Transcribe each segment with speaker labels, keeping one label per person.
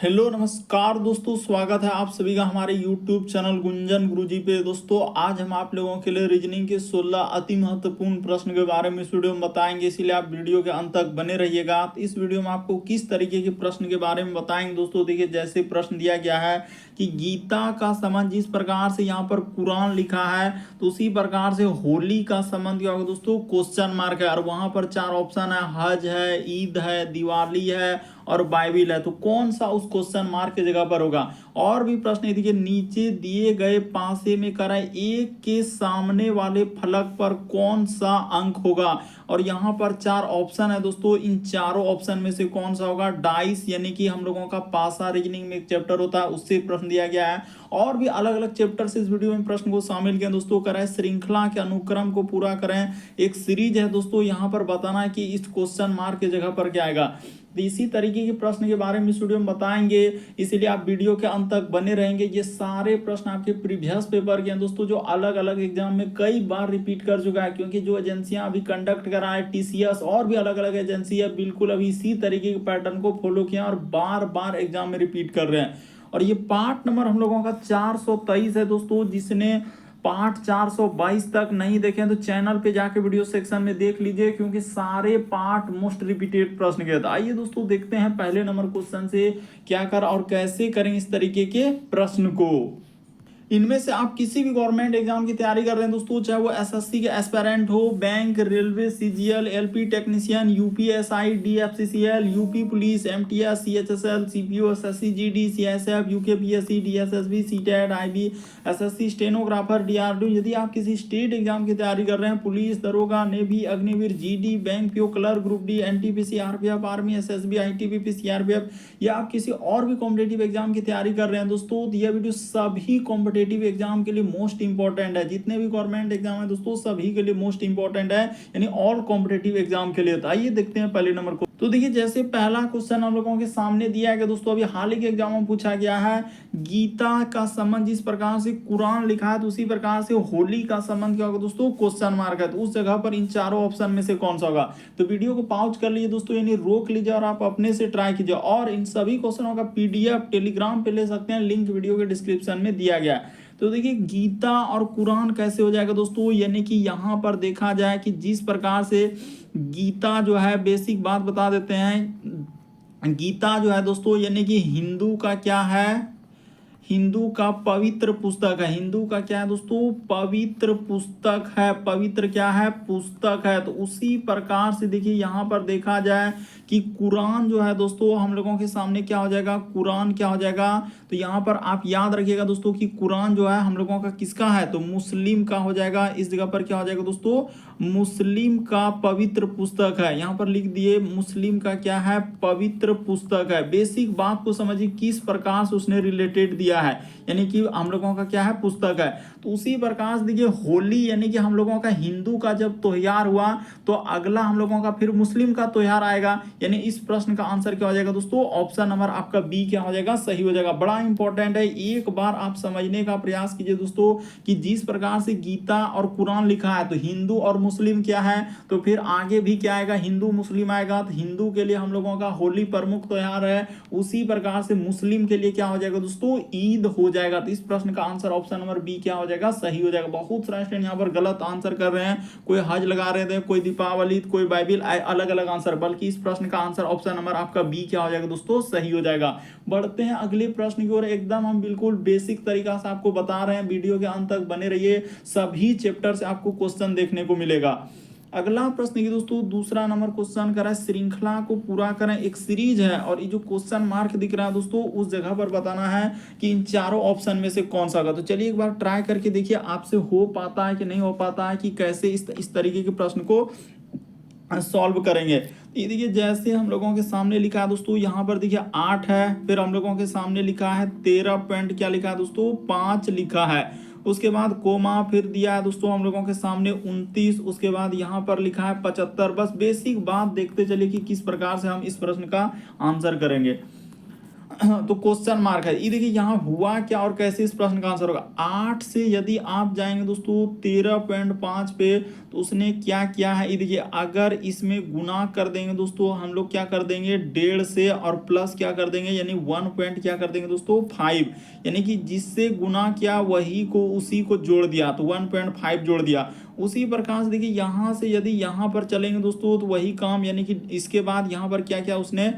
Speaker 1: Hello नमस्कार दोस्तों, स्वागत है आप सभी का हमारे YouTube चैनल गुंजन गुरुजी पे। दोस्तों आज हम आप लोगों के लिए रीजनिंग के 16 अति महत्वपूर्ण प्रश्न के बारे में इस वीडियो में बताएंगे, इसीलिए आप वीडियो के अंत तक बने रहिएगा। तो इस वीडियो में आपको किस तरीके के प्रश्न के बारे में बताएंगे दोस्तों। देखिए, जैसे प्रश्न दिया गया है कि गीता का संबंध जिस प्रकार से यहाँ पर कुरान लिखा है तो उसी प्रकार से होली का संबंध क्या होगा दोस्तों, क्वेश्चन मार्क है। और वहां पर 4 ऑप्शन है, हज है, ईद है, दिवाली है और बाइबिल है। तो कौन सा उस क्वेश्चन मार्क की जगह पर होगा। और भी प्रश्न देखिए, नीचे दिए गए पासे में करा एक के सामने वाले फलक पर कौन सा अंक होगा। और यहाँ पर 4 ऑप्शन है दोस्तों, इन चारों ऑप्शन में से कौन सा होगा। डाइस यानी कि हम लोगों का पासा रीजनिंग में एक चैप्टर होता है, उससे प्रश्न दिया गया है। और भी अलग अलग चैप्टर से इस वीडियो में प्रश्न को शामिल किया दोस्तों। करें श्रृंखला के अनुक्रम को पूरा करें, एक सीरीज है दोस्तों। यहाँ पर बताना है कि इस क्वेश्चन मार्क की जगह पर क्या आएगा। तो इसी तरीके के प्रश्न के बारे में इस वीडियो में बताएंगे, इसीलिए आप वीडियो के अंत तक बने रहेंगे। ये सारे प्रश्न आपके प्रीवियस पेपर के हैं दोस्तों, जो अलग अलग एग्जाम में कई बार रिपीट कर चुका है। क्योंकि जो एजेंसियां अभी कंडक्ट कर रहा है, TCS और भी अलग अलग एजेंसी है, बिल्कुल अभी इसी तरीके के पैटर्न को फॉलो किया और बार बार एग्जाम में रिपीट कर रहे हैं। और ये पार्ट नंबर हम लोगों का 423 है दोस्तों। जिसने पार्ट 422 तक नहीं देखे तो चैनल पे जाके वीडियो सेक्शन में देख लीजिए, क्योंकि सारे पार्ट मोस्ट रिपीटेड प्रश्न के। आइए दोस्तों देखते हैं पहले नंबर क्वेश्चन से क्या कर और कैसे करें इस तरीके के प्रश्न को। इनमें से आप किसी भी गवर्नमेंट एग्जाम की तैयारी कर रहे हैं दोस्तों, चाहे वो SSC के एस्पेरेंट हो, bank, railway, CGL, LP technician, UPSI, DFCCL, UP police, MTS, CHSL, CPO, SSC, GD, CSF, UKPSC, DSSB, CTET, IB, SSC, stenographer, DRDO। यदि आप किसी स्टेट एग्जाम की तैयारी कर रहे हैं, पुलिस, दरोगा, navy, Agniveer, GD, bank PO, clerk, group D, NTPC, RPF, army, SSB, ITBP, CRPF, या आप किसी और भी कॉम्पिटेटिव एग्जाम की तैयारी कर रहे हैं दोस्तों, तो यह वीडियो सभी कॉम्पिटेटिव एग्जाम के लिए मोस्ट इंपॉर्टेंट है। जितने भी गवर्नमेंट एग्जाम है दोस्तों, सभी के लिए मोस्ट इंपॉर्टेंट है, यानी ऑल कॉम्पिटेटिव एग्जाम के लिए। तो आइए देखते हैं पहले नंबर को। तो देखिए, जैसे पहला क्वेश्चन हम लोगों के सामने दिया गया दोस्तों, अभी हाल ही के एग्जाम में पूछा गया है, गीता का संबंध जिस प्रकार से कुरान लिखा है तो उसी प्रकार से होली का संबंध क्या होगा दोस्तों, क्वेश्चन मार्क है। तो उस जगह पर इन चारों ऑप्शन में से कौन सा होगा। तो वीडियो को पॉज कर लीजिए दोस्तों, यानी रोक लीजिए और आप अपने से ट्राई कीजिए। और इन सभी क्वेश्चनों का PDF टेलीग्राम पे ले सकते हैं, लिंक वीडियो के डिस्क्रिप्शन में दिया गया है। तो देखिए, गीता और कुरान कैसे हो जाएगा दोस्तों, यानी कि यहाँ पर देखा जाए कि जिस प्रकार से गीता जो है, बेसिक बात बता देते हैं। गीता जो है दोस्तों, यानी कि हिंदू का क्या है, हिंदू का पवित्र पुस्तक है। हिंदू का क्या है दोस्तों, पवित्र पुस्तक है। पवित्र क्या है, पुस्तक है। तो उसी प्रकार से देखिए, यहाँ पर देखा जाए कि कुरान जो है दोस्तों, हम लोगों के सामने क्या हो जाएगा, कुरान क्या हो जाएगा। तो यहाँ पर आप याद रखिएगा दोस्तों कि कुरान जो है हम लोगों का किसका है, तो मुस्लिम का हो जाएगा। इस जगह पर क्या हो जाएगा दोस्तों, मुस्लिम का पवित्र पुस्तक है। यहाँ पर लिख दिए, मुस्लिम का क्या है, पवित्र पुस्तक है। बेसिक बात को समझिए किस प्रकार से उसने रिलेटेड दिया है, यानी कि हम लोगों का क्या है, पुस्तक है। तो उसी प्रकार से देखिए, होली यानी कि हम लोगों का हिंदू का जब त्योहार हुआ तो अगला हम लोगों का फिर मुस्लिम का त्योहार आएगा। यानी इस प्रश्न का आंसर क्या हो जाएगा दोस्तों, ऑप्शन नंबर आपका B क्या हो जाएगा, सही हो जाएगा। बड़ा इंपॉर्टेंट है, एक बार आप समझने का प्रयास कीजिए दोस्तों कि जिस प्रकार से गीता और कुरान लिखा है तो हिंदू और मुस्लिम क्या है, तो फिर आगे भी क्या आएगा, हिंदू मुस्लिम आएगा। तो हिंदू के लिए हम लोगों का होली प्रमुख त्योहार है, उसी प्रकार से मुस्लिम के लिए क्या हो जाएगा दोस्तों, ईद हो जाएगा। तो इस प्रश्न का आंसर ऑप्शन नंबर B क्या हो जाएगा, सही हो जाएगा। बहुत सारे स्टूडेंट यहाँ पर गलत आंसर कर रहे हैं, कोई हज लगा रहे थे, कोई दीपावली, कोई बाइबिल, अलग अलग आंसर, बल्कि इस प्रश्न का आंसर ऑप्शन नंबर आपका B क्या हो जाएगा दोस्तों, सही हो जाएगा। बढ़ते हैं अगले प्रश्न की ओर। एकदम हम बिल्कुल बेसिक तरीका से आपको बता रहे हैं, वीडियो के अंत तक बने रहिए, सभी चैप्टर से आपको क्वेश्चन देखने को मिलेगा। अगला प्रश्न की दोस्तों, दूसरा नंबर क्वेश्चन करा है, श्रृंखला को पूरा करें, एक सीरीज है। और ये जो क्वेश्चन मार्क दिख रहा है दोस्तों, उस जगह पर बताना है कि इन चारों ऑप्शन में से कौन सा होगा। तो चलिए एक बार ट्राई करके देखिए आपसे हो पाता है कि नहीं हो पाता है, कि कैसे इस तरीके के प्रश्न को सॉल्व करेंगे। ये देखिए, जैसे हम लोगों के सामने लिखा है दोस्तों, यहाँ पर देखिए 8 है, फिर हम लोगों के सामने लिखा है 13 पॉइंट क्या लिखा है दोस्तों, 5 लिखा है। उसके बाद कोमा फिर दिया है दोस्तों हम लोगों के सामने 29, उसके बाद यहाँ पर लिखा है 75। बस बेसिक बात देखते चलिए कि किस प्रकार से हम इस प्रश्न का आंसर करेंगे। तो क्वेश्चन मार्क है। ये देखिए यहाँ हुआ क्या और कैसे इस प्रश्न का आंसर होगा। 8 से यदि आप जाएंगे दोस्तों 13.5 पे, तो उसने क्या किया है, ये देखिए अगर इसमें गुना कर देंगे दोस्तों हम लोग क्या कर देंगे 1.5 से, और प्लस क्या कर देंगे यानी 1 पॉइंट क्या कर देंगे दोस्तों 5, यानी कि जिससे गुना किया वही को उसी को जोड़ दिया, तो 1.5 जोड़ दिया। उसी प्रकार से देखिए यहाँ से यदि यहाँ पर चलेंगे दोस्तों तो वही काम, यानी कि इसके बाद यहाँ पर क्या किया उसने,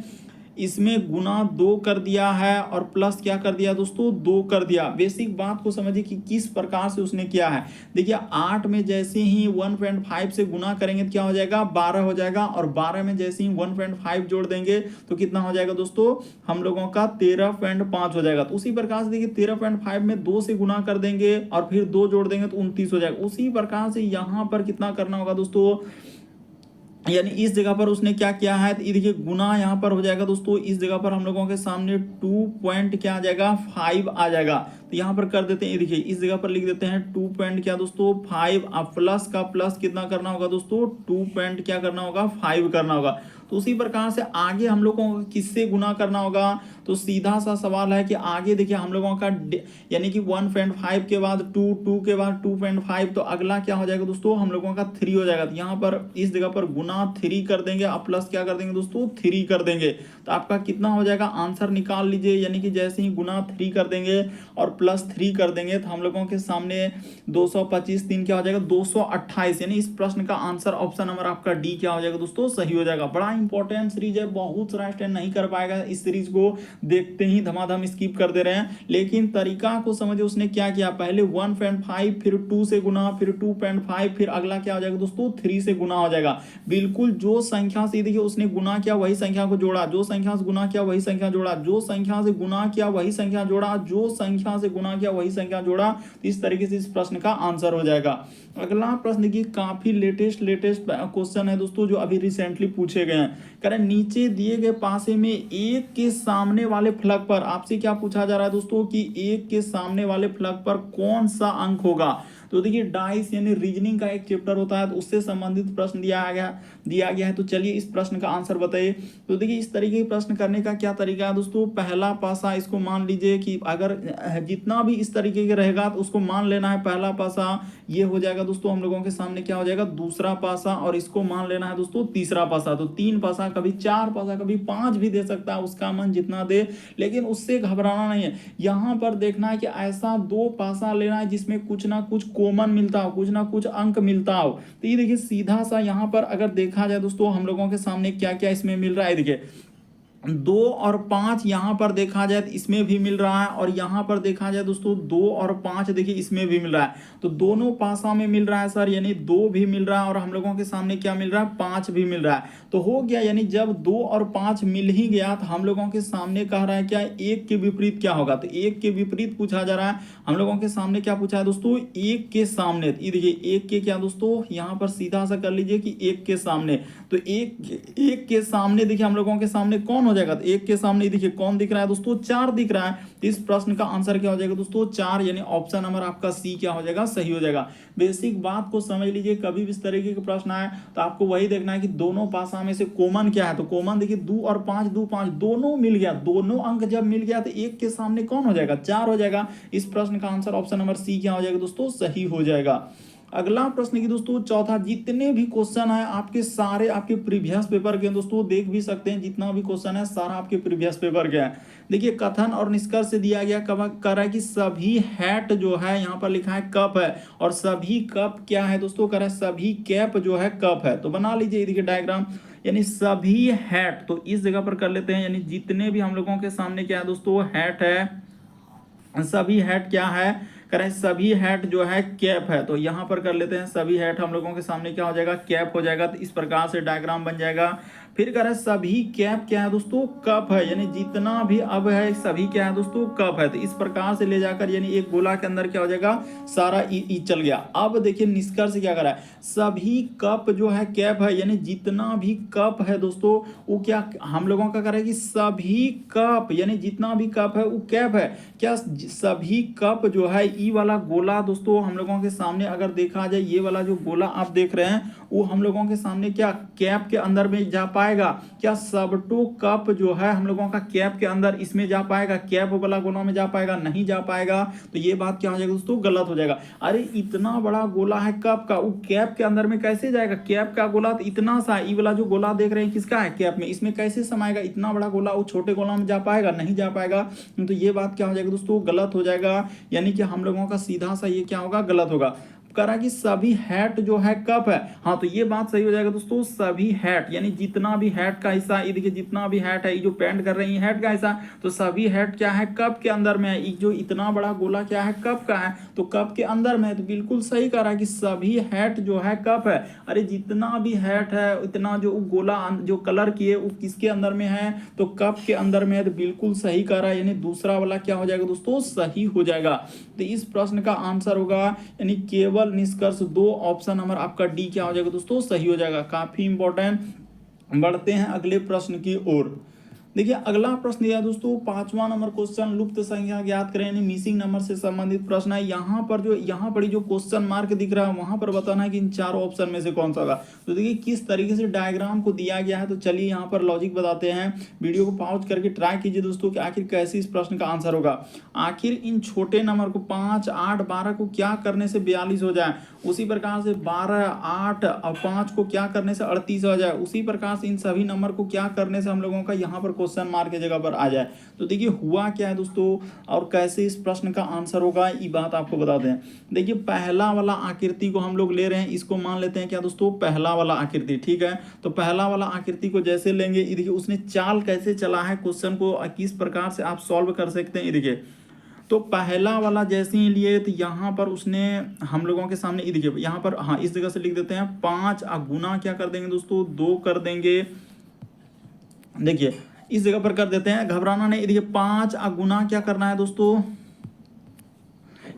Speaker 1: इसमें गुना 2 कर दिया है और प्लस क्या कर दिया दोस्तों 2 कर दिया। बेसिक बात को समझिए कि किस प्रकार से उसने किया है। देखिए 8 में जैसे ही 1.5 से गुना करेंगे तो क्या हो जाएगा 12 हो जाएगा, और 12 में जैसे ही 1.5 जोड़ देंगे तो कितना हो जाएगा दोस्तों हम लोगों का 13.5 हो जाएगा। तो उसी प्रकार से देखिए 13.5 में 2 से गुना कर देंगे और फिर 2 जोड़ देंगे तो 29 हो जाएगा। उसी प्रकार से यहाँ पर कितना करना होगा दोस्तों, यानी इस जगह पर उसने क्या किया है, तो ये देखिए गुना यहाँ पर हो जाएगा दोस्तों, इस जगह पर हम लोगों के सामने 2 पॉइंट क्या आ जाएगा 5 आ जाएगा। तो यहाँ पर कर देते हैं, ये देखिए इस जगह पर लिख देते हैं 2 पॉइंट क्या दोस्तों 5। अब प्लस का प्लस कितना करना होगा दोस्तों 2 पॉइंट क्या करना होगा 5 करना होगा। तो उसी प्रकार से आगे हम लोगों को किससे गुना करना होगा, तो सीधा सा सवाल है कि आगे देखिए हम लोगों का यानी कि 1.5 के बाद 2, 2 के बाद 2.5, तो अगला क्या हो जाएगा दोस्तों हम लोगों का 3 हो जाएगा। तो यहाँ पर इस जगह पर गुना 3 कर देंगे, अब प्लस क्या कर देंगे दोस्तों 3 कर देंगे। तो आपका कितना हो जाएगा आंसर निकाल लीजिए, यानी कि जैसे ही गुना 3 कर देंगे और प्लस 3 कर देंगे तो हम लोगों के सामने 225 3 क्या हो जाएगा 228, यानी इस प्रश्न का आंसर ऑप्शन नंबर आपका डी क्या हो जाएगा दोस्तों सही हो जाएगा। बड़ा इंपॉर्टेंट सीरीज है, बहुत सारा स्टूडेंट नहीं कर पाएगा इस सीरीज को, देखते ही धमाधम स्किप कर दे रहे हैं। लेकिन तरीका को समझिए उसने क्या किया, पहले 1.5 फिर 2 से गुना, फिर 2.5, फिर अगला क्या हो जाएगा दोस्तों 3 से गुना हो जाएगा। बिल्कुल जो संख्या से देखिए उसने गुना किया वही संख्या को जोड़ा, जो संख्या से गुना किया वही संख्या जोड़ा, जो संख्या से गुना किया वही संख्या जोड़ा, जो संख्या से गुना किया वही संख्या जोड़ा। तो इस तरीके से इस प्रश्न का आंसर हो जाएगा। अगला प्रश्न देखिए काफी लेटेस्ट क्वेश्चन है दोस्तों, जो अभी रिसेंटली पूछे गए हैं। करें नीचे दिए गए पासे में एक के सामने वाले फलक पर आपसे क्या पूछा जा रहा है दोस्तों कि एक के सामने वाले फलक पर कौन सा अंक होगा। तो देखिए डाइस यानी रीजनिंग का एक चैप्टर होता है, तो उससे संबंधित प्रश्न दिया गया है। तो चलिए इस प्रश्न का आंसर बताइए। तो देखिए इस तरीके के प्रश्न करने का क्या तरीका है दोस्तों, पहला पासा इसको मान लीजिए कि अगर जितना भी इस तरीके के रहेगा तो उसको मान लेना है पहला पासा, ये हो जाएगा दोस्तों हम लोगों के सामने क्या हो जाएगा दूसरा पासा, और इसको मान लेना है दोस्तों तीसरा पासा। तो 3 पासा, कभी 4 पासा, कभी 5 भी दे सकता है, उसका मन जितना दे, लेकिन उससे घबराना नहीं है। यहाँ पर देखना है कि ऐसा 2 पासा लेना है जिसमें कुछ ना कुछ कॉमन मिलता हो, कुछ ना कुछ अंक मिलता हो। तो ये देखिए सीधा सा यहाँ पर अगर देखा जाए दोस्तों हम लोगों के सामने क्या क्या इसमें मिल रहा है, देखिए 2 और 5 यहाँ पर देखा जाए तो इसमें भी मिल रहा है, और यहाँ पर देखा जाए दोस्तों 2 और 5 देखिए इसमें भी मिल रहा है। तो दोनों पासा में मिल रहा है सर, यानी 2 भी मिल रहा है और हम लोगों के सामने क्या मिल रहा है 5 भी मिल रहा है। तो हो गया, यानी जब 2 और 5 मिल ही गया तो हम लोगों के सामने कह रहा है क्या एक के विपरीत क्या होगा। तो एक के विपरीत पूछा जा रहा है, हम लोगों के सामने क्या पूछा है दोस्तों एक के सामने। ये देखिए एक के क्या दोस्तों यहाँ पर सीधा सा कर लीजिए कि एक के सामने। तो एक के सामने देखिए हम लोगों के सामने कौन हो जाएगा, तो एक के सामने देखिए कौन दिख रहा है दोस्तों 4 दिख रहा है। तो इस प्रश्न का आंसर क्या हो जाएगा दोस्तों 4, यानी ऑप्शन नंबर आपका सी क्या हो जाएगा सही हो जाएगा। बेसिक बात को समझ लीजिए, कभी भी इस तरीके के प्रश्न आए तो आपको वही देखना है कि दोनों पासा में से कॉमन क्या है। तो कॉमन देखिए 2 और 5, 2 5 दोनों मिल गया, दोनों अंक जब मिल गया तो एक के सामने कौन हो जाएगा 4 हो जाएगा। इस प्रश्न का आंसर ऑप्शन नंबर सी क्या हो जाएगा दोस्तों सही हो जाएगा। अगला प्रश्न की दोस्तों चौथा, जितने भी क्वेश्चन है आपके सारे आपके प्रीवियस पेपर के दोस्तों देख भी सकते हैं, जितना भी क्वेश्चन है सारा आपके प्रीवियस पेपर के है। देखिए कथन और निष्कर्ष से दिया गया कह रहा है कि सभी हैट जो है यहाँ पर लिखा है कप है, और सभी कप क्या है दोस्तों कह रहा है सभी कैप जो है कप है। तो बना लीजिए देखिए डायग्राम, यानी सभी हैट, तो इस जगह पर कर लेते हैं, यानी जितने भी हम लोगों के सामने क्या है दोस्तों हैट है, सभी हैट क्या है करें सभी हैट जो है कैप है। तो यहाँ पर कर लेते हैं सभी हैट हम लोगों के सामने क्या हो जाएगा कैप हो जाएगा। तो इस प्रकार से डायग्राम बन जाएगा। फिर कह रहा है सभी कैप क्या है दोस्तों कप है, यानी जितना भी अब है सभी क्या है दोस्तों कप है। तो इस प्रकार से ले जाकर यानी एक गोला के अंदर क्या हो जाएगा सारा ई चल गया। अब देखिए निष्कर्ष क्या कर रहा है, सभी कप जो है कैप है, यानी जितना भी कप है दोस्तों वो क्या हम लोगों का कर रहा है कि सभी कप यानी जितना भी कप है वो कैप है। क्या सभी कप जो है ई वाला गोला दोस्तों हम लोगों के सामने अगर देखा जाए, ये वाला जो गोला आप देख रहे हैं वो हम लोगों के सामने क्या कैप के अंदर में जा पाएगा? क्या सबटो कप जो है हम लोगों का कैप के अंदर इसमें जा पाएगा? कैप वाला गोला में जा पाएगा? नहीं जा पाएगा। तो ये बात क्या हो जाएगा दोस्तों? गलत हो जाएगा। अरे इतना बड़ा गोला है कप का, वो कैप के अंदर में कैसे जाएगा? कैप का गोला तो इतना सा, ये वाला जो गोला देख रहे हैं किसका है? कैप में। इसमें कैसे समाएगा? इतना बड़ा गोला वो छोटे गोला में जा पाएगा? नहीं जा पाएगा। तो ये बात क्या हो जाएगा दोस्तों? गलत हो जाएगा। यानी कि हम लोगों का सीधा सा ये क्या होगा? गलत होगा। कह रहा कि सभी हैट जो है कप है। हाँ, तो ये बात सही हो जाएगा दोस्तों। सभी हैट यानी जितना भी हैट का हिस्सा, ये देखिए जितना भी हैट है, ये जो पेंट कर रही है हैट का हिस्सा, तो सभी हैट क्या है? कप के अंदर में है। ये जो इतना बड़ा गोला क्या है? कप का है, तो कप के अंदर में है। तो बिल्कुल सही कह रहा है कि सभी हैट जो है कप है। अरे जितना भी हैट है, इतना जो गोला जो कलर किए वो किसके अंदर में है? तो कप के अंदर में है। तो बिल्कुल सही कह रहा है, यानी दूसरा वाला क्या हो जाएगा दोस्तों? सही हो जाएगा। तो इस प्रश्न का आंसर होगा यानी केवल निष्कर्ष 2, ऑप्शन नंबर आपका डी क्या हो जाएगा दोस्तों? सही हो जाएगा। काफी इंपॉर्टेंट। बढ़ते हैं अगले प्रश्न की ओर। देखिए अगला प्रश्न दिया दोस्तों 5वां नंबर क्वेश्चन, लुप्त संख्या ज्ञात करें, यानी मिसिंग नंबर से संबंधित प्रश्न है। यहाँ पर जो क्वेश्चन मार्क दिख रहा है वहां पर बताना है कि इन चारों ऑप्शन में से कौन सा होगा। तो देखिए किस तरीके से डायग्राम को दिया गया है। तो चलिए यहाँ पर लॉजिक बताते हैं। वीडियो को पॉज करके ट्राई कीजिए दोस्तों कि आखिर कैसे इस प्रश्न का आंसर होगा। आखिर इन छोटे नंबर को 5, 8, 12 को क्या करने से 42 हो जाए, उसी प्रकार से 12, 8 और 5 को क्या करने से 38 हो जाए, उसी प्रकार से इन सभी नंबर को क्या करने से हम लोगों का यहाँ पर क्वेश्चन मार्क की जगह पर आ जाए। तो देखिए हुआ क्या है दोस्तों और कैसे इस प्रश्न का आंसर होगा, ये बात आपको बताते हैं। देखिए पहला वाला आकृति को हम लोग ले रहे हैं, इसको मान लेते हैं क्या दोस्तों? पहला वाला आकृति। ठीक है, तो पहला वाला आकृति को जैसे लेंगे, ये देखिए उसने चाल कैसे चला है, क्वेश्चन को किस प्रकार से आप सॉल्व कर सकते हैं। ये देखिए तो पहला वाला जैसे ही लिए, तो यहाँ पर उसने हम लोगों के सामने, ये देखिए यहाँ पर, हाँ इस जगह से लिख देते हैं 5 गुना क्या कर देंगे दोस्तों? 2 कर देंगे। देखिए इस जगह पर कर देते हैं, घबराना नहीं। देखिए 5 गुना क्या करना है दोस्तों?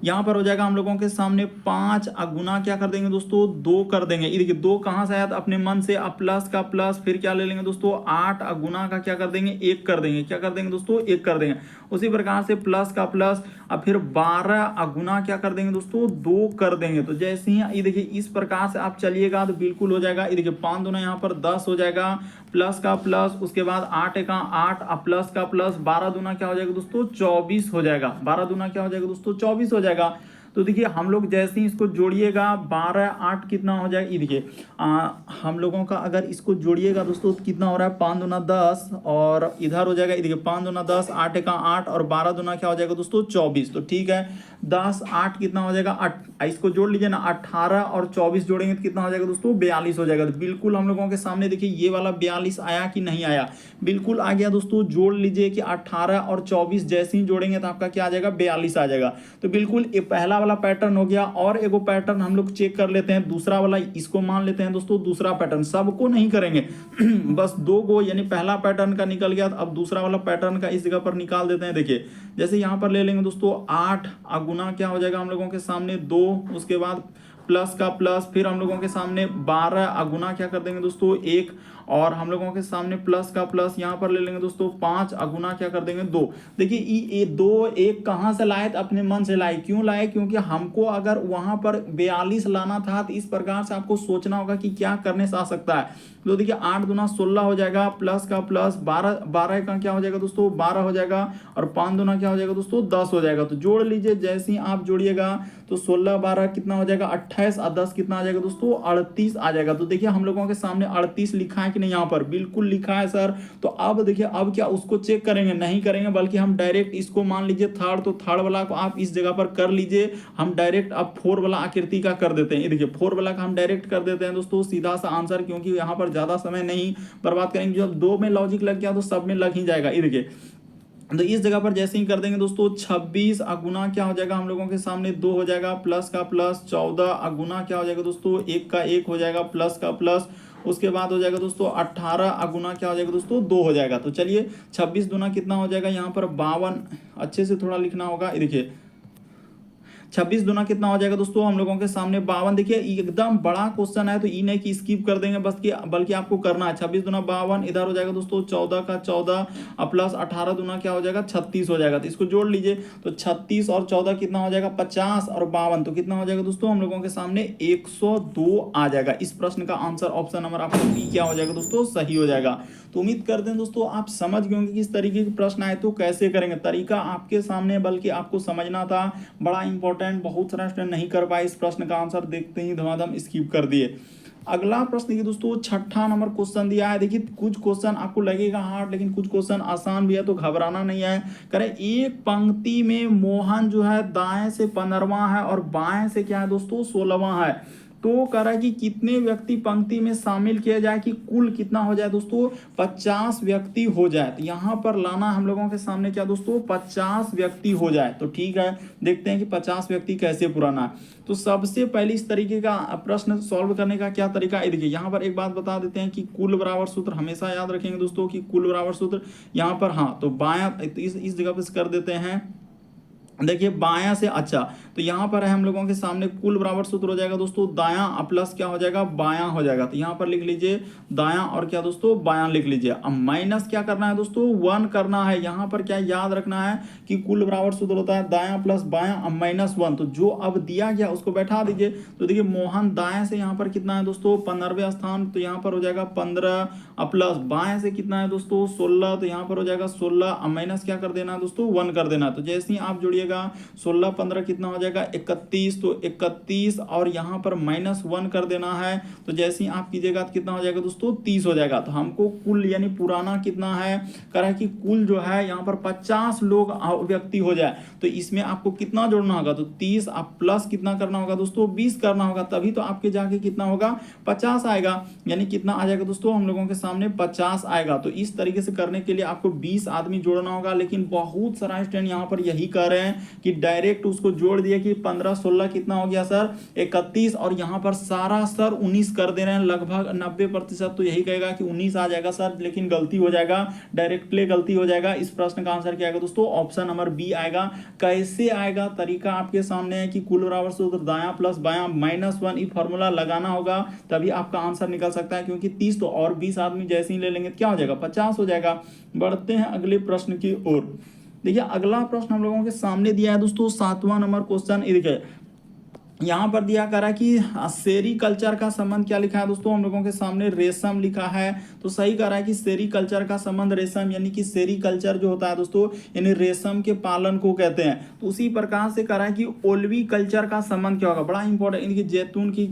Speaker 1: यहाँ पर हो जाएगा हम लोगों के सामने 5 गुना क्या कर देंगे दोस्तों? 2 कर देंगे। ये देखिए 2 कहाँ से आया? अपने मन से। अब प्लस का प्लस, फिर क्या ले लेंगे दोस्तों? 8 गुना का क्या कर देंगे? 1 कर देंगे। क्या कर देंगे दोस्तों? 1 कर देंगे। उसी प्रकार से प्लस का प्लस, अब फिर 12 गुना क्या कर देंगे दोस्तों? 2 कर देंगे। तो जैसे ही ये देखिए इस प्रकार से आप चलिएगा तो बिल्कुल हो जाएगा। ये देखिए 5 दूना यहाँ पर 10 हो जाएगा, प्लस का प्लस, उसके बाद 8 का 8, अब प्लस का प्लस, 12 दूना क्या हो जाएगा दोस्तों? 24 हो जाएगा। 12 दूना क्या हो जाएगा दोस्तों? 24 हो जाएगा। तो देखिए हम लोग जैसे ही इसको जोड़िएगा, 12, 8 कितना हो जाएगा? ये देखिए हम लोगों का अगर इसको जोड़िएगा दोस्तों तो कितना हो रहा है? 5 दूना 10 और इधर हो जाएगा, ये देखिए 5 दूना 10, 8 का 8 और 12 दूना क्या हो जाएगा दोस्तों? 24। तो ठीक है, 10, 8 कितना हो जाएगा? 8, इसको जोड़ लीजिए ना, 18 और 24 जोड़ेंगे तो कितना हो जाएगा दोस्तों? 42 हो जाएगा। तो बिल्कुल हम लोगों के सामने देखिए ये वाला 42 आया कि नहीं आया? बिल्कुल आ गया दोस्तों। जोड़ लीजिए कि 18 और 24 जैसे ही जोड़ेंगे तो आपका क्या आ जाएगा? 42 आ जाएगा। तो बिल्कुल ये पहला वाला पैटर्न हो गया। और एगो पैटर्न हम लोग चेक कर लेते हैं, दूसरा वाला, इसको मान लेते हैं दोस्तों दूसरा पैटर्न। सबको नहीं करेंगे बस 2 गो, यानी पहला पैटर्न का निकल गया, अब दूसरा वाला पैटर्न का इस जगह पर निकाल देते हैं। देखिए जैसे यहाँ पर ले लेंगे दोस्तों 8 गुना क्या हो जाएगा हम लोगों के सामने? 2, उसके बाद प्लस का प्लस, फिर हम लोगों के सामने 12 गुना क्या कर देंगे दोस्तों? 1, और हम लोगों के सामने प्लस का प्लस यहाँ पर ले लेंगे दोस्तों 5 गुना क्या कर देंगे? 2। देखिए ये 2 1 कहाँ से लाए? तो अपने मन से लाए। क्यों लाए? क्योंकि हमको अगर वहां पर 42 लाना था तो इस प्रकार से आपको सोचना होगा कि क्या करने से आ सकता है। तो देखिए 8 दूना 16 हो जाएगा, प्लस का प्लस 12 का क्या हो जाएगा दोस्तों? 12 हो जाएगा, और 5 दूना क्या हो जाएगा दोस्तों? 10 हो जाएगा। तो जोड़ लीजिए, जैसे ही आप जोड़िएगा तो 16 12 कितना हो जाएगा? 28 और 10 कितना आ जाएगा दोस्तों? 38 आ जाएगा। तो देखिए हम लोगों के सामने 38 लिखा है कि नहीं? यहाँ पर बिल्कुल लिखा है सर। तो अब देखिए अब क्या उसको चेक करेंगे? नहीं करेंगे, बल्कि हम डायरेक्ट इसको मान लीजिए थर्ड, तो थर्ड वाला को आप इस जगह पर कर लीजिए। हम डायरेक्ट अब 4 वाला आकृति का कर देते हैं। ये देखिए 4 वाला का हम डायरेक्ट कर देते हैं दोस्तों, सीधा सा आंसर, क्योंकि यहाँ पर ज्यादा समय नहीं बर्बाद करेंगे। जब 2 में लॉजिक लग गया तो सब में लग ही जाएगा। ये देखिए तो इस जगह पर जैसे ही कर देंगे दोस्तों 26 गुना क्या हो जाएगा हम लोगों के सामने? 2 हो जाएगा, प्लस का प्लस, 14 गुना क्या हो जाएगा दोस्तों? 1 का 1 हो जाएगा, प्लस का प्लस, उसके बाद हो जाएगा दोस्तों 18 गुना क्या हो जाएगा दोस्तों? 2 हो जाएगा। तो चलिए 26 गुना कितना हो जाएगा? यहाँ पर 52, अच्छे से थोड़ा लिखना होगा। ये देखिए 26 दूना कितना हो जाएगा दोस्तों हम लोगों के सामने 52। देखिए एकदम बड़ा क्वेश्चन है तो ई नहीं कि स्किप कर देंगे बस कि बल्कि आपको करना है। 26 दूना 52, इधर हो जाएगा दोस्तों 14 का 14 प्लस 18 दूना क्या हो जाएगा 36 हो जाएगा। तो इसको जोड़ लीजिए तो 36 और 14 कितना हो जाएगा 50 और 52 तो कितना हो जाएगा दोस्तों हम लोगों के सामने 102 आ जाएगा। इस प्रश्न का आंसर ऑप्शन नंबर आपका बी क्या हो जाएगा दोस्तों सही हो जाएगा। तो उम्मीद करते हैं दोस्तों आप समझ गए होंगे कि इस तरीके के प्रश्न आए तो कैसे करेंगे। तरीका आपके सामने बल्कि आपको समझना था, बड़ा इंपॉर्टेंट, बहुत सारे स्टूडेंट नहीं कर पाए। इस प्रश्न का आंसर देखते ही धमाधम स्किप कर दिए। अगला प्रश्न देखिए दोस्तों 6ठा नंबर क्वेश्चन दिया है। देखिए कुछ क्वेश्चन आपको लगेगा हार्ड लेकिन कुछ क्वेश्चन आसान भी है तो घबराना नहीं है। करें एक पंक्ति में मोहन जो है दाएं से 15वां है और बाएं से क्या है दोस्तों 16वां है। तो कह रहा है कि कितने व्यक्ति पंक्ति में शामिल किया जाए कि कुल कितना हो जाए दोस्तों 50 व्यक्ति हो जाए। तो यहाँ पर लाना हम लोगों के सामने क्या दोस्तों 50 व्यक्ति हो जाए। तो ठीक है देखते हैं कि 50 व्यक्ति कैसे पुराना है। तो सबसे पहले इस तरीके का प्रश्न सॉल्व करने का क्या तरीका है। देखिए यहाँ पर एक बात बता देते हैं कि कुल बराबर सूत्र हमेशा याद रखेंगे दोस्तों कि कुल बराबर सूत्र यहाँ पर हाँ तो बायां इस जगह पर कर देते हैं। देखिए बायां से अच्छा तो यहाँ पर है हम लोगों के सामने कुल बराबर सूत्र हो जाएगा दोस्तों दायां प्लस क्या हो जाएगा बायां हो जाएगा। तो यहाँ पर लिख लीजिए दायां और क्या दोस्तों बायां लिख लीजिए। अब माइनस क्या करना है दोस्तों 1 करना है। यहाँ पर क्या याद रखना है कि कुल बराबर सूत्र होता है दायां प्लस बायां अब -1। तो जो अब दिया गया उसको बैठा दीजिए। तो देखिए मोहन दाएं से यहाँ पर कितना है दोस्तों 15वें स्थान तो यहाँ पर हो जाएगा 15 प्लस बाएं से कितना है दोस्तों 16 तो यहाँ पर हो जाएगा 16 अब माइनस क्या कर देना है दोस्तों 1 कर देना। तो जैसे ही आप जोड़िए 16 15 कितना हो जाएगा 31 तो 31 और यहाँ पर -1 कर देना है। तो जैसे ही आप कीजिएगा तो कितना हो जाएगा दोस्तों 30 हो जाएगा। तो हमको कुल यानी पुराना कितना है कह रहा है कि कुल जो है यहाँ पर 50 लोग व्यक्ति हो जाए। तो इसमें आपको कितना जोड़ना होगा तो 30 आप प्लस कितना करना होगा दोस्तों 20 करना होगा तभी तो आपके जाके कितना होगा 50 आएगा। यानी कितना आ जाएगा दोस्तों हम लोगों के सामने 50 आएगा। तो इस तरीके से करने के लिए आपको 20 आदमी जोड़ना होगा। लेकिन बहुत सारा स्टूडेंट यहाँ पर यही कर रहे हैं कि डायरेक्ट उसको जोड़ दिया कि 15 16 कितना हो गया सर 31 और यहाँ पर सारा सर 19 कर दे रहे हैं लगभग 90%। तो यही कहेगा कि 19 आ जाएगा सर लेकिन गलती हो जाएगा डायरेक्ट प्ले गलती हो जाएगा। इस प्रश्न का आंसर क्या आएगा दोस्तों ऑप्शन नंबर बी आएगा। कैसे आएगा तरीका आपके सामने है कि कुल बराबर सूत्र दायां प्लस बायां -1 ये फॉर्मूला लगाना होगा तभी आपका आंसर निकल सकता है। क्योंकि 30 तो और 20 आदमी जैसे ही ले लेंगे क्या हो जाएगा 50 हो जाएगा। बढ़ते हैं अगले प्रश्न की ओर। देखिए अगला प्रश्न हम लोगों के सामने दिया है दोस्तों 7वां नंबर क्वेश्चन। देखिए यहाँ पर दिया करा कि सेरी कल्चर का संबंध क्या लिखा है दोस्तों हम लोगों के सामने रेशम लिखा है। तो सही कह रहा है कि सेरी कल्चर का संबंध रेशम यानी कि सेरी कल्चर जो होता है दोस्तों यानी रेशम के पालन को कहते हैं। तो उसी प्रकार से कह रहा है कि ओल्वी कल्चर का संबंध क्या होगा। बड़ा इंपॉर्टेंट इनकी जैतून की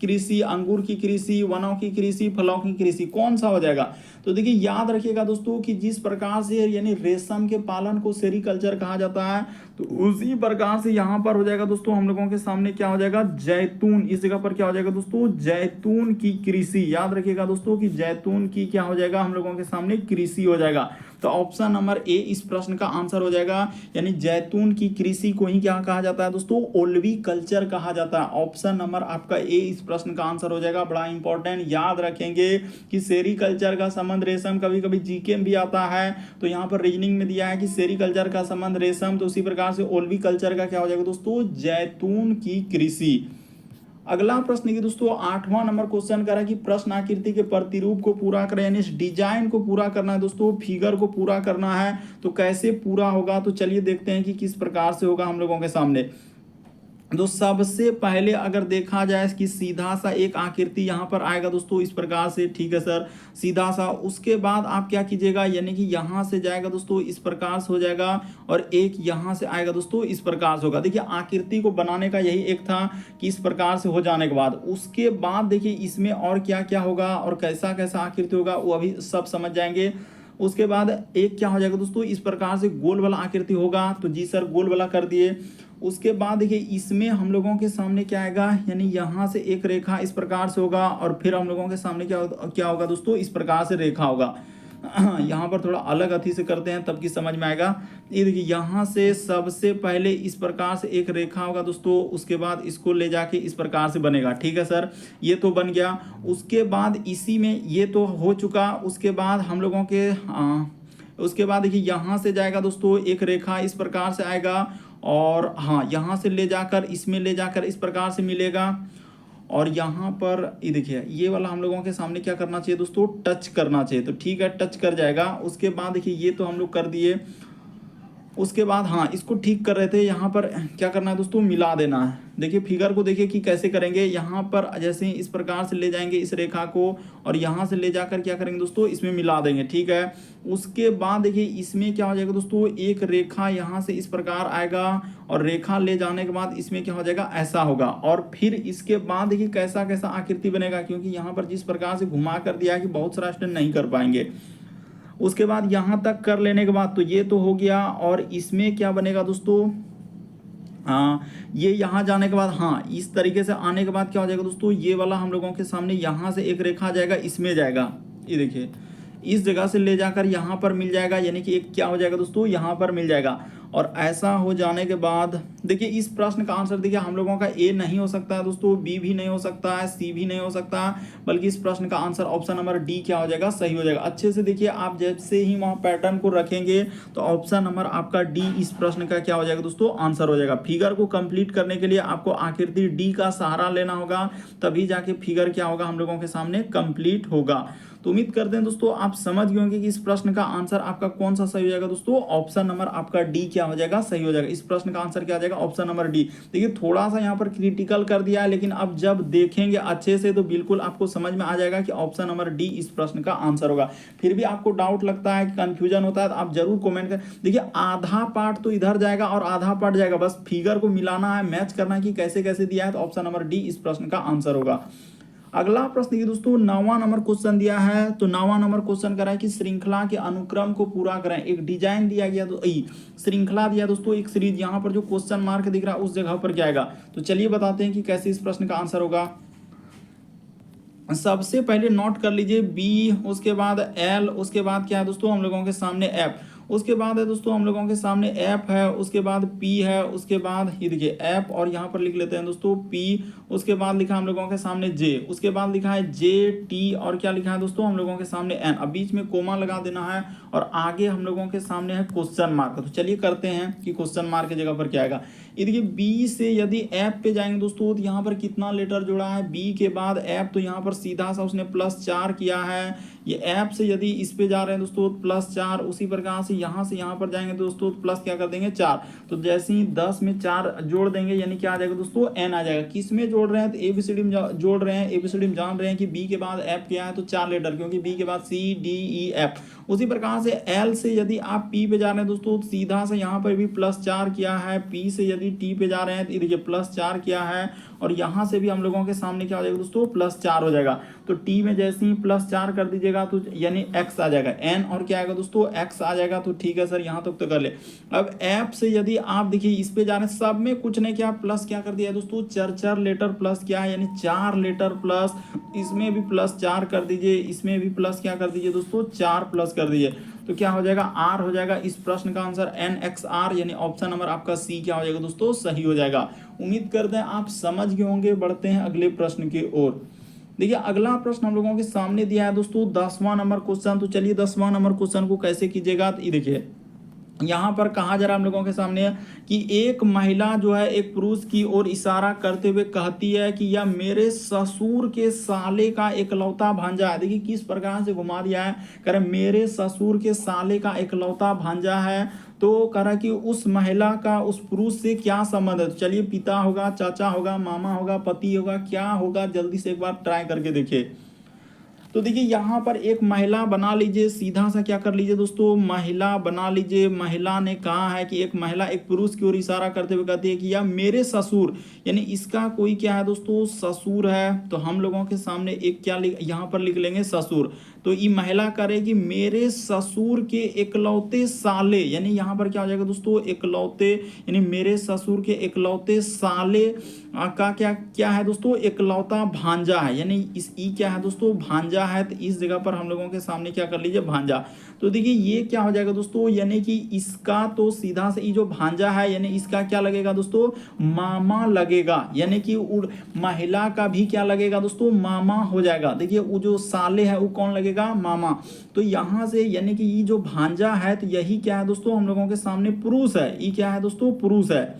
Speaker 1: कृषि अंगूर की कृषि वनों की कृषि फलों की कृषि कौन सा हो जाएगा। तो देखिए याद रखिएगा दोस्तों कि जिस प्रकार से यानी रेशम के पालन को सेरीकल्चर कहा जाता है तो उसी प्रकार से यहाँ पर हो जाएगा दोस्तों हम लोगों के सामने क्या हो जाएगा जैतून। इस जगह पर क्या हो जाएगा दोस्तों जैतून की कृषि। याद रखिएगा दोस्तों कि जैतून की क्या हो जाएगा हम लोगों के सामने कृषि हो जाएगा। तो ऑप्शन नंबर ए इस प्रश्न का आंसर हो जाएगा। यानी जैतून की कृषि को ही क्या कहा जाता है दोस्तों ओल्वी कल्चर कहा जाता है। ऑप्शन नंबर आपका ए इस प्रश्न का आंसर हो जाएगा। बड़ा इंपॉर्टेंट याद रखेंगे कि सेरीकल्चर का संबंध रेशम कभी कभी जीके में भी आता है। तो यहाँ पर रीजनिंग में दिया है कि सेरीकल्चर का संबंध रेशम तो उसी प्रकार से ओल्वी कल्चर का क्या हो जाएगा दोस्तों जैतून की कृषि। अगला प्रश्न की दोस्तों 8वां नंबर क्वेश्चन कर रहा है कि प्रश्न आकृति के प्रतिरूप को पूरा करें यानी इस डिजाइन को पूरा करना है दोस्तों फिगर को पूरा करना है। तो कैसे पूरा होगा तो चलिए देखते हैं कि किस प्रकार से होगा हम लोगों के सामने। तो सबसे पहले अगर देखा जाए कि सीधा सा एक आकृति यहाँ पर आएगा दोस्तों इस प्रकार से। ठीक है सर सीधा सा। उसके बाद आप क्या कीजिएगा यानी कि यहाँ से जाएगा दोस्तों इस प्रकार से हो जाएगा और एक यहाँ से आएगा दोस्तों इस प्रकार से होगा। देखिए आकृति को बनाने का यही एक था कि इस प्रकार से हो जाने के बाद उसके बाद देखिए इसमें और क्या क्या होगा और कैसा कैसा आकृति होगा वो अभी सब समझ जाएंगे। उसके बाद एक क्या हो जाएगा दोस्तों इस प्रकार से गोल वाला आकृति होगा। तो जी सर गोल वाला कर दिए। उसके बाद देखिए इसमें हम लोगों के सामने क्या आएगा यानी यहाँ से एक रेखा इस प्रकार से होगा और फिर हम लोगों के सामने क्या होगा दोस्तों इस प्रकार से रेखा होगा। यहाँ पर थोड़ा अलग अथी से करते हैं तब की समझ में आएगा। ये देखिए यहाँ से सबसे पहले इस प्रकार से एक रेखा होगा दोस्तों। उसके बाद इसको ले जाके इस प्रकार से बनेगा। ठीक है सर ये तो बन गया। उसके बाद इसी में ये तो हो चुका। उसके बाद हम लोगों के उसके बाद देखिए यहाँ से जाएगा दोस्तों एक रेखा इस प्रकार से आएगा और हाँ यहाँ से ले जाकर इसमें ले जाकर इस प्रकार से मिलेगा। और यहाँ पर ये देखिए ये वाला हम लोगों के सामने क्या करना चाहिए दोस्तों, टच करना चाहिए। तो ठीक है, टच कर जाएगा। उसके बाद देखिए ये तो हम लोग कर दिए। उसके बाद हाँ इसको ठीक कर रहे थे, यहाँ पर क्या करना है दोस्तों, मिला देना है। देखिए फिगर को देखिए कि कैसे करेंगे। यहाँ पर जैसे इस प्रकार से ले जाएंगे इस रेखा को और यहाँ से ले जाकर क्या करेंगे दोस्तों, इसमें मिला देंगे। ठीक है, उसके बाद देखिए इसमें क्या हो जाएगा दोस्तों, एक रेखा यहाँ से इस प्रकार आएगा और रेखा ले जाने के बाद इसमें क्या हो जाएगा, ऐसा होगा। और फिर इसके बाद देखिए कैसा कैसा आकृति बनेगा, क्योंकि यहाँ पर जिस प्रकार से घुमा कर दिया है कि बहुत सारा स्टूडेंट नहीं कर पाएंगे। उसके बाद यहाँ तक कर लेने के बाद तो ये तो हो गया। और इसमें क्या बनेगा दोस्तों, हाँ ये यहाँ जाने के बाद हाँ इस तरीके से आने के बाद क्या हो जाएगा दोस्तों, ये वाला हम लोगों के सामने यहाँ से एक रेखा आ जाएगा, इसमें जाएगा। ये देखिए इस जगह से ले जाकर यहाँ पर मिल जाएगा, यानी कि एक क्या हो जाएगा दोस्तों, यहाँ पर मिल जाएगा। और ऐसा हो जाने के बाद देखिए इस प्रश्न का आंसर देखिए हम लोगों का ए नहीं हो सकता है दोस्तों, बी भी नहीं हो सकता है, सी भी नहीं हो सकता, बल्कि इस प्रश्न का आंसर ऑप्शन नंबर डी क्या हो जाएगा, सही हो जाएगा। अच्छे से देखिए आप जैसे ही वहाँ पैटर्न को रखेंगे तो ऑप्शन नंबर आपका डी इस प्रश्न का क्या हो जाएगा दोस्तों, आंसर हो जाएगा। फिगर को कंप्लीट करने के लिए आपको आकृति डी का सहारा लेना होगा, तभी जाके फिगर क्या होगा हम लोगों के सामने कंप्लीट होगा। तो उम्मीद करते हैं दोस्तों आप समझ गए होंगे कि इस प्रश्न का आंसर आपका कौन सा सही हो जाएगा दोस्तों, ऑप्शन नंबर आपका डी क्या हो जाएगा, सही हो जाएगा। इस प्रश्न का आंसर क्या आ जाएगा, ऑप्शन नंबर डी। देखिए थोड़ा सा यहाँ पर क्रिटिकल कर दिया है, लेकिन अब जब देखेंगे अच्छे से तो बिल्कुल आपको समझ में आ जाएगा कि ऑप्शन नंबर डी इस प्रश्न का आंसर होगा। फिर भी आपको डाउट लगता है कि कंफ्यूजन होता है तो आप जरूर कमेंट कर। देखिए आधा पार्ट तो इधर जाएगा और आधा पार्ट जाएगा, बस फिगर को मिलाना है, मैच करना है कि कैसे कैसे दिया है, तो ऑप्शन नंबर डी इस प्रश्न का आंसर होगा। अगला प्रश्न देखिए दोस्तों 9वां नंबर क्वेश्चन दिया है। तो 9वां नंबर क्वेश्चन करा है कि श्रृंखला के अनुक्रम को पूरा करें। एक डिजाइन दिया गया, तो श्रृंखला दिया दोस्तों, एक सीरीज। यहाँ पर जो क्वेश्चन मार्क दिख रहा है उस जगह पर क्या आएगा, तो चलिए बताते हैं कि कैसे इस प्रश्न का आंसर होगा। सबसे पहले नोट कर लीजिए बी, उसके बाद एल, उसके बाद क्या है दोस्तों हम लोगों के सामने एफ, उसके बाद है दोस्तों हम लोगों के सामने एफ है, उसके बाद पी है, उसके बाद ये देखिए एफ और यहाँ पर लिख लेते हैं दोस्तों पी, उसके बाद लिखा हम लोगों के सामने जे, उसके बाद लिखा है जे टी, और क्या लिखा है दोस्तों हम लोगों के सामने एन। अब बीच में कोमा लगा देना है और आगे हम लोगों के सामने है क्वेश्चन मार्क। तो चलिए करते हैं कि क्वेश्चन मार्क की जगह पर क्या आएगा। ये देखिए बी से यदि एफ पे जाएंगे दोस्तों, तो यहाँ पर कितना लेटर जुड़ा है, बी के बाद एफ, तो यहाँ पर सीधा सा उसने +4 किया है। ये एफ से यदि इस पे जा रहे हैं दोस्तों +4, उसी प्रकार से यहाँ पर जाएंगे दोस्तों प्लस क्या कर देंगे 4। तो जैसे ही 10 में 4 जोड़ देंगे यानी क्या आ जाएगा दोस्तों, एन आ जाएगा। किस में जोड़ रहे हैं, तो एबीसीडी में जोड़ रहे हैं। एबीसीडी में जान रहे हैं कि बी के बाद एफ क्या है, तो 4 लेटर, क्योंकि बी के बाद सी डी ई एफ। उसी प्रकार से एल से यदि आप पी पे जा रहे हैं दोस्तों, सीधा से यहाँ पर भी +4 किया है। पी से यदि टी पे जा रहे हैं तो देखिए +4 किया है, और यहाँ से भी हम लोगों के सामने क्या हो जाएगा दोस्तों, +4 हो जाएगा। तो टी में जैसे ही +4 कर दीजिएगा तो यानी एक्स आ जाएगा, एन और क्या आएगा दोस्तों, एक्स आ जाएगा। तो ठीक है सर, यहाँ तक तो कर ले। अब एफ से यदि आप देखिए इस पे जा रहे हैं, सब में कुछ नहीं किया, प्लस क्या कर दिया है दोस्तों, 4 लेटर प्लस किया है, यानी 4 लेटर प्लस, इसमें भी +4 कर दीजिए, इसमें भी प्लस क्या कर दीजिए दोस्तों, 4 प्लस कर दीजिए। तो क्या हो जाएगा, आर हो जाएगा। इस प्रश्न का आंसर NXR, यानी ऑप्शन नंबर आपका सी क्या हो जाएगा दोस्तों, सही हो जाएगा। उम्मीद करते हैं आप समझ गए होंगे। बढ़ते हैं अगले प्रश्न की ओर। देखिए अगला प्रश्न हम लोगों के सामने दिया है दोस्तों 10वां नंबर क्वेश्चन। तो चलिए 10वां नंबर क्वेश्चन को कैसे कीजिएगा, तो ये देखिए यहाँ पर कहा जा रहा है हम लोगों के सामने कि एक महिला जो है एक पुरुष की ओर इशारा करते हुए कहती है कि यह मेरे ससुर के साले का इकलौता भांजा है। देखिए किस प्रकार से घुमा दिया है, कह रहे मेरे ससुर के साले का इकलौता भांजा है। तो कह रहा कि उस महिला का उस पुरुष से क्या संबंध है। तो चलिए पिता होगा, चाचा होगा, मामा होगा, पति होगा, क्या होगा, जल्दी से एक बार ट्राई करके देखिए। तो देखिए यहाँ पर एक महिला बना लीजिए, सीधा सा क्या कर लीजिए दोस्तों, महिला बना लीजिए। महिला ने कहा है कि एक महिला एक पुरुष की ओर इशारा करते हुए कहती है कि यह मेरे ससुर, यानी इसका कोई क्या है दोस्तों, ससुर है। तो हम लोगों के सामने एक क्या यहाँ पर लिख लेंगे, ससुर। तो ये महिला करेगी मेरे ससुर के इकलौते साले, यानी यहाँ पर क्या हो जाएगा दोस्तों, इकलौते, यानी मेरे ससुर के इकलौते साले का क्या है दोस्तों, इकलौता भांजा है, यानी इस ई क्या है दोस्तों, भांजा है। तो इस जगह पर हम लोगों के सामने क्या कर लीजिए, भांजा। तो देखिए ये क्या हो जाएगा दोस्तों, यानी कि इसका तो सीधा से ये जो भांजा है, यानी इसका क्या लगेगा दोस्तों, मामा लगेगा, यानी कि महिला का भी क्या लगेगा दोस्तों, मामा हो जाएगा। देखिए वो जो साले है वो कौन लगेगा लगेगा मामा। तो यहाँ से यानी कि ये जो भांजा है तो यही क्या है दोस्तों हम लोगों के सामने पुरुष है। ये क्या है दोस्तों पुरुष है,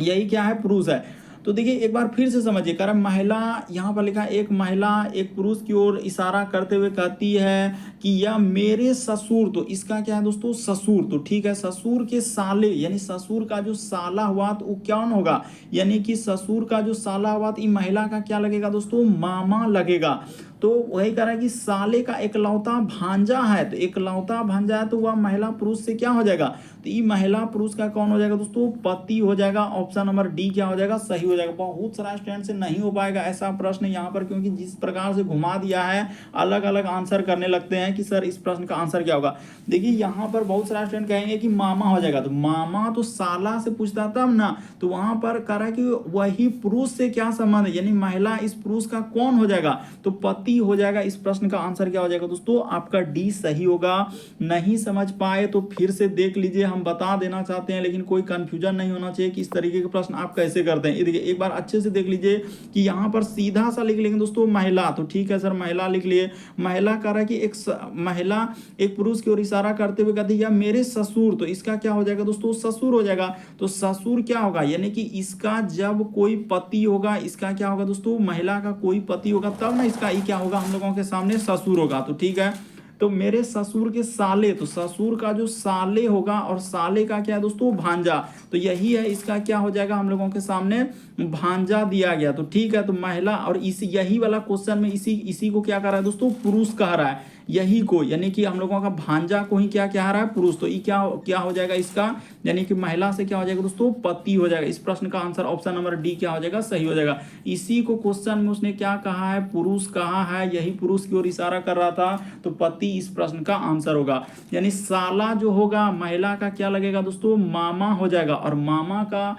Speaker 1: यही क्या है पुरुष है। तो देखिए एक बार फिर से समझिए, कारण महिला यहाँ पर लिखा है, एक महिला एक पुरुष की ओर इशारा करते हुए कहती है कि यह मेरे ससुर, तो इसका क्या है दोस्तों ससुर। तो ठीक है, ससुर के साले यानी ससुर का जो साला हुआ तो वो कौन होगा, यानी कि ससुर का जो साला हुआ तो महिला का क्या लगेगा दोस्तों मामा लगेगा। तो वही कह रहा है कि साले का एकलौता भांजा है, तो एकलौता भांजा है तो वह महिला पुरुष से क्या हो जाएगा, तो ये महिला पुरुष का कौन हो जाएगा दोस्तों पति हो जाएगा। ऑप्शन नंबर डी क्या हो जाएगा सही हो जाएगा। बहुत सारा स्टूडेंट से नहीं हो पाएगा ऐसा प्रश्न यहाँ पर, क्योंकि जिस प्रकार से घुमा दिया है अलग अलग आंसर करने लगते हैं कि सर इस प्रश्न का आंसर क्या होगा। देखिए यहाँ पर बहुत सारा स्टूडेंट कहेंगे कि मामा हो जाएगा, तो मामा तो साला से पूछता तब ना, तो वहां पर कह रहा है कि वही पुरुष से क्या संबंध है, यानी महिला इस पुरुष का कौन हो जाएगा, तो पति हो जाएगा। इस प्रश्न का आंसर क्या हो जाएगा दोस्तों आपका डी सही होगा। नहीं समझ पाए तो फिर से देख लीजिए, हम बता देना चाहते हैं लेकिन कोई कंफ्यूजन नहीं होना चाहिए कि इस तरीके के प्रश्न आप कैसे करते हैं। देखिए एक बार अच्छे से देख लीजिए कि यहाँ पर सीधा सा लिख लेंगे दोस्तों महिला, तो ठीक है सर महिला लिख लिए। महिला कह रहा है कि एक महिला एक पुरुष की ओर इशारा करते हुए कहती है या मेरे ससुर, तो इसका क्या हो जाएगा दोस्तों ससुर हो जाएगा। तो ससुर क्या होगा, यानी कि इसका जब कोई पति होगा, इसका क्या होगा दोस्तों महिला का कोई पति होगा तब ना इसका ये क्या होगा हम लोगों के सामने ससुर होगा। तो ठीक है, तो मेरे ससुर के साले, तो ससुर का जो साले होगा और साले का क्या है दोस्तों भांजा, तो यही है इसका क्या हो जाएगा हम लोगों के सामने भांजा दिया गया। तो ठीक है, तो महिला और इसी यही वाला क्वेश्चन में इसी को क्या कर रहा है दोस्तों पुरुष कह रहा है, यही को यानी कि हम लोगों का भांजा को ही क्या कह रहा है पुरुष। तो ये क्या हो जाएगा इसका, यानी कि महिला से क्या हो जाएगा दोस्तों पति हो जाएगा। इस प्रश्न का आंसर ऑप्शन नंबर डी क्या हो जाएगा सही हो जाएगा। इसी को क्वेश्चन में उसने क्या कहा है पुरुष कहा है, यही पुरुष की ओर इशारा कर रहा था, तो पति इस प्रश्न का आंसर होगा। यानी साला जो होगा महिला का क्या लगेगा दोस्तों मामा हो जाएगा, और मामा का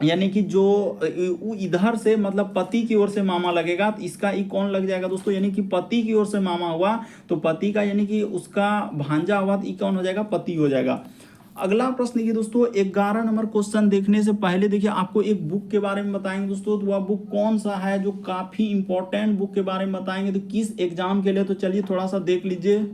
Speaker 1: यानी कि जो इधर से मतलब पति की ओर से मामा लगेगा, तो इसका ई कौन लग जाएगा दोस्तों, यानी कि पति की ओर से मामा हुआ तो पति का यानी कि उसका भांजा हुआ तो ई कौन हो जाएगा पति हो जाएगा। अगला प्रश्न देखिए दोस्तों 11 नंबर क्वेश्चन देखने से पहले देखिए आपको एक बुक के बारे में बताएंगे दोस्तों, तो वह बुक कौन सा है जो काफी इंपॉर्टेंट बुक के बारे में बताएंगे, तो किस एग्जाम के लिए, तो चलिए थोड़ा सा देख लीजिए।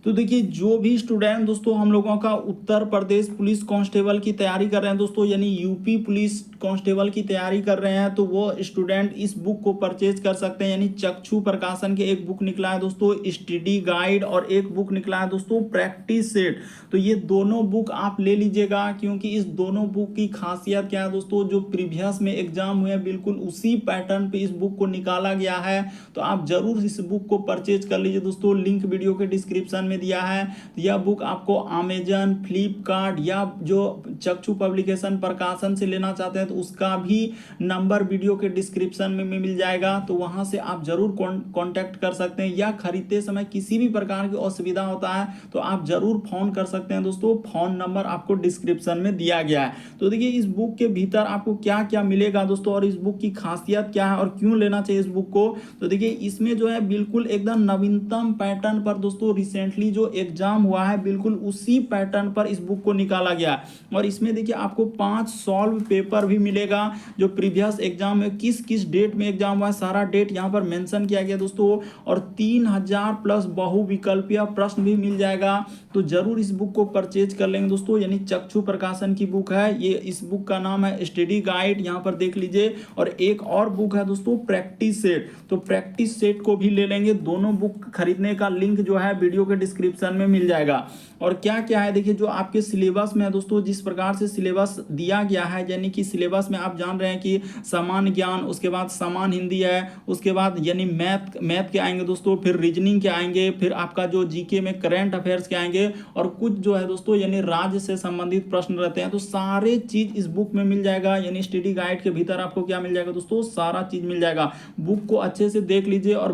Speaker 1: तो देखिए जो भी स्टूडेंट दोस्तों हम लोगों का उत्तर प्रदेश पुलिस कांस्टेबल की तैयारी कर रहे हैं दोस्तों, यानी यूपी पुलिस कांस्टेबल की तैयारी कर रहे हैं, तो वो स्टूडेंट इस बुक को परचेज कर सकते हैं। यानी चक्षु प्रकाशन के एक बुक निकला है दोस्तों स्टडी गाइड, और एक बुक निकला है दोस्तों प्रैक्टिस सेट। तो ये दोनों बुक आप ले लीजिएगा, क्योंकि इस दोनों बुक की खासियत क्या है दोस्तों, जो प्रीवियस में एग्जाम हुए बिल्कुल उसी पैटर्न पे इस बुक को निकाला गया है। तो आप जरूर इस बुक को परचेज कर लीजिए दोस्तों, लिंक वीडियो के डिस्क्रिप्शन में दिया है। तो यह बुक आपको अमेजन फ्लिपकार्ट या जो चक्षु पब्लिकेशन प्रकाशन से लेना चाहते हैं तो उसका भी नंबर वीडियो के डिस्क्रिप्शन में मिल जाएगा, तो वहां से आप जरूर कांटेक्ट कर सकते हैं, या खरीदते समय किसी भी प्रकार की असुविधा होता है तो आप जरूर फोन कर सकते हैं दोस्तों, फोन नंबर आपको डिस्क्रिप्शन में दिया गया है। तो देखिए इस बुक के भीतर आपको क्या क्या मिलेगा दोस्तों, और इस बुक की खासियत क्या है और क्यों लेना चाहिए इस बुक को। तो देखिए इसमें जो है बिल्कुल एकदम नवीनतम पैटर्न पर दोस्तों रिसेंटली जो एग्जाम हुआ है बिल्कुल उसी पैटर्न पर इस बुक को निकाला गया, और इसमें देखिए आपको 5 सॉल्व पेपर भी मिलेगा जो प्रीवियस एग्जाम में किस किस डेट में एग्जाम हुआ है सारा डेट यहाँ पर मेंशन किया गया दोस्तों, और 3000 प्लस बहुविकल्पीय प्रश्न भी मिल जाएगा। तो जरूर इस बुक को परचेज कर लेंगे दोस्तों, यानी चक्षु प्रकाशन की बुक है ये, इस बुक का नाम है स्टडी गाइड, यहाँ पर देख लीजिए। और एक और बुक है दोस्तों प्रैक्टिस सेट, तो प्रैक्टिस सेट को भी ले लेंगे। दोनों बुक खरीदने का लिंक जो है वीडियो के डिस्क्रिप्शन में मिल जाएगा। और क्या क्या है देखिए जो आपके सिलेबस में है दोस्तों, जिस प्रकार से सिलेबस दिया गया है, यानी कि सिलेबस में आप जान रहे हैं कि सामान्य ज्ञान, उसके बाद सामान्य हिंदी है, उसके बाद यानी मैथ के आएंगे दोस्तों, फिर रीजनिंग के आएंगे, फिर आपका जो जीके में करंट अफेयर्स के आएंगे, और कुछ जो है दोस्तों यानी राज्य से संबंधित प्रश्न रहते हैं। तो सारे चीज इस बुक में मिल जाएगा, यानी स्टडी गाइड के भीतर आपको क्या मिल जाएगा दोस्तों सारा चीज मिल जाएगा। बुक को अच्छे से देख लीजिए, और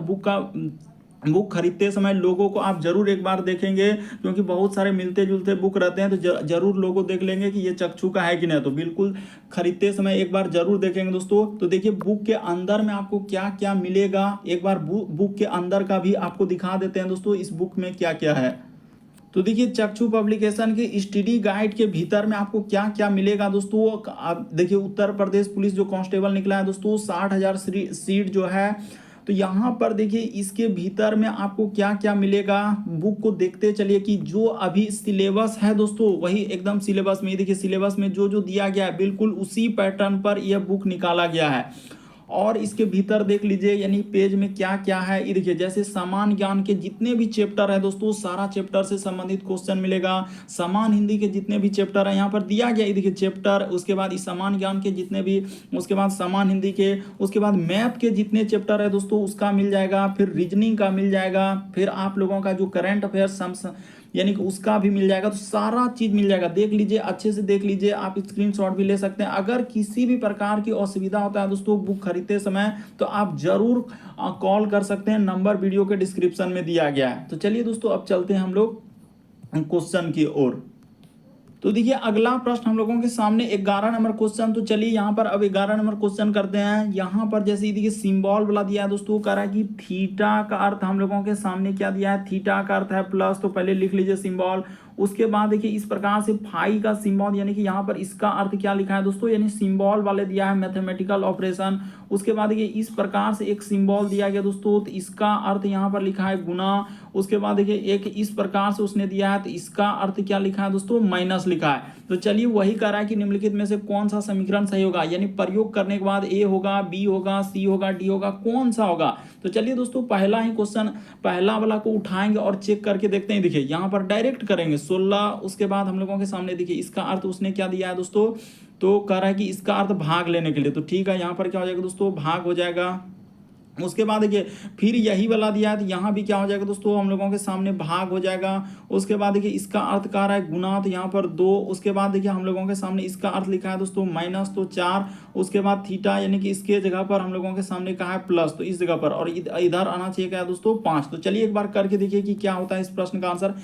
Speaker 1: बुक खरीदते समय लोगों को आप जरूर एक बार देखेंगे, क्योंकि बहुत सारे मिलते जुलते बुक रहते हैं, तो जरूर लोगो देख लेंगे कि ये चक्षु का है कि नहीं, तो बिल्कुल खरीदते समय एक बार जरूर देखेंगे दोस्तों। तो देखिए बुक के अंदर में आपको क्या क्या मिलेगा, एक बार बुक के अंदर का भी आपको दिखा देते हैं दोस्तों इस बुक में क्या क्या है। तो देखिए चक्षु पब्लिकेशन के स्टडी गाइड के भीतर में आपको क्या क्या मिलेगा दोस्तों, आप देखिए उत्तर प्रदेश पुलिस जो कांस्टेबल निकला है दोस्तों 60,000 सीट जो है तो यहाँ पर देखिए इसके भीतर में आपको क्या क्या मिलेगा, बुक को देखते चलिए कि जो अभी सिलेबस है दोस्तों वही एकदम सिलेबस में, देखिए सिलेबस में जो जो दिया गया है बिल्कुल उसी पैटर्न पर यह बुक निकाला गया है। और इसके भीतर देख लीजिए यानी पेज में क्या क्या है, ये देखिए जैसे समान ज्ञान के जितने भी चैप्टर है दोस्तों सारा चैप्टर से संबंधित क्वेश्चन मिलेगा। समान हिंदी के जितने भी चैप्टर है यहाँ पर दिया गया, ये देखिए चैप्टर, उसके बाद इस समान ज्ञान के जितने भी, उसके बाद समान हिंदी के, उसके बाद मैथ के जितने चैप्टर है दोस्तों उसका मिल जाएगा, फिर रीजनिंग का मिल जाएगा, फिर आप लोगों का जो करंट अफेयर्स यानी कि उसका भी मिल जाएगा। तो सारा चीज मिल जाएगा, देख लीजिए अच्छे से देख लीजिए, आप स्क्रीनशॉट भी ले सकते हैं। अगर किसी भी प्रकार की असुविधा होता है दोस्तों बुक खरीदते समय तो आप जरूर कॉल कर सकते हैं, नंबर वीडियो के डिस्क्रिप्शन में दिया गया है। तो चलिए दोस्तों अब चलते हैं हम लोग क्वेश्चन की ओर। तो देखिए अगला प्रश्न हम लोगों के सामने 11 नंबर क्वेश्चन। तो चलिए यहाँ पर अब 11 नंबर क्वेश्चन करते हैं। यहाँ पर जैसे देखिए सिंबल वाला दिया है दोस्तों, कह रहा है कि थीटा का अर्थ हम लोगों के सामने क्या दिया है, थीटा का अर्थ है प्लस, तो पहले लिख लीजिए सिंबल। उसके बाद देखिए इस प्रकार से फाई का सिंबल, यानी कि यहाँ पर इसका अर्थ क्या लिखा है दोस्तों, यानी सिंबल वाले दिया है मैथमेटिकल ऑपरेशन। उसके बाद देखिए इस प्रकार से एक सिंबल दिया गया दोस्तों, तो इसका अर्थ यहाँ पर लिखा है गुना। उसके बाद देखिए एक इस प्रकार से उसने दिया है, तो इसका अर्थ क्या लिखा है दोस्तों, माइनस लिखा है। तो चलिए वही कह रहा है कि निम्नलिखित में से कौन सा समीकरण सही होगा, यानी प्रयोग करने के बाद ए होगा, बी होगा, सी होगा, डी होगा, कौन सा होगा। तो चलिए दोस्तों पहला ही क्वेश्चन, पहला वाला को उठाएंगे और चेक करके देखते हैं। देखिए यहाँ पर डायरेक्ट करेंगे 16। उसके बाद हम लोगों के सामने देखिए इसका अर्थ उसने क्या दिया है दोस्तों, तो कह रहा है कि इसका अर्थ भाग लेने के लिए, तो ठीक है यहाँ पर क्या हो जाएगा दोस्तों, भाग हो जाएगा। उसके बाद देखिए फिर यही वाला दिया है, तो यहाँ भी क्या हो जाएगा दोस्तों, हम लोगों के सामने भाग हो जाएगा। उसके बाद देखिए इसका अर्थ कह रहा है गुना, तो यहाँ पर 2। उसके बाद देखिए हम लोगों के सामने इसका अर्थ लिखा है दोस्तों माइनस, तो 4। उसके बाद थीटा यानी कि इसके जगह पर हम लोगों के सामने कहा है प्लस, तो इस जगह पर, और इधर आना चाहिए क्या है दोस्तों 5। तो चलिए एक बार करके देखिए कि क्या होता है इस प्रश्न का आंसर।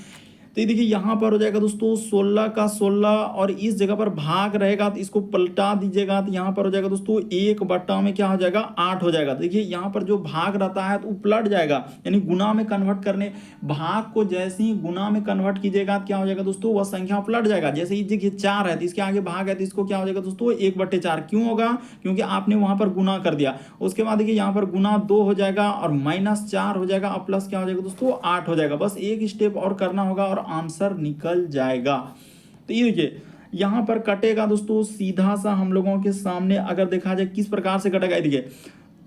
Speaker 1: तो ये देखिए यहाँ पर हो जाएगा दोस्तों 16 का 16, और इस जगह पर भाग रहेगा तो इसको पलटा दीजिएगा, तो यहाँ पर हो जाएगा दोस्तों 1 में क्या हो जाएगा 8 हो जाएगा। देखिए यहाँ पर जो भाग रहता है तो वो पलट जाएगा, यानी गुना में कन्वर्ट करने, भाग को जैसे ही गुना में कन्वर्ट कीजिएगा तो क्या हो जाएगा दोस्तों, वह संख्या पलट जाएगा। जैसे ये देखिए 4 है तो इसके आगे भाग है, तो इसको क्या हो जाएगा दोस्तों 1/4। क्यों होगा, क्योंकि आपने वहां पर गुना कर दिया। उसके बाद देखिए यहाँ पर गुना 2 हो जाएगा और -4 हो जाएगा, और प्लस क्या हो जाएगा दोस्तों 8 हो जाएगा। बस एक स्टेप और करना होगा और आंसर निकल जाएगा। तो ये देखिए यहां पर कटेगा दोस्तों सीधा सा हम लोगों के सामने, अगर देखा जाए किस प्रकार से कटेगा, ये देखिए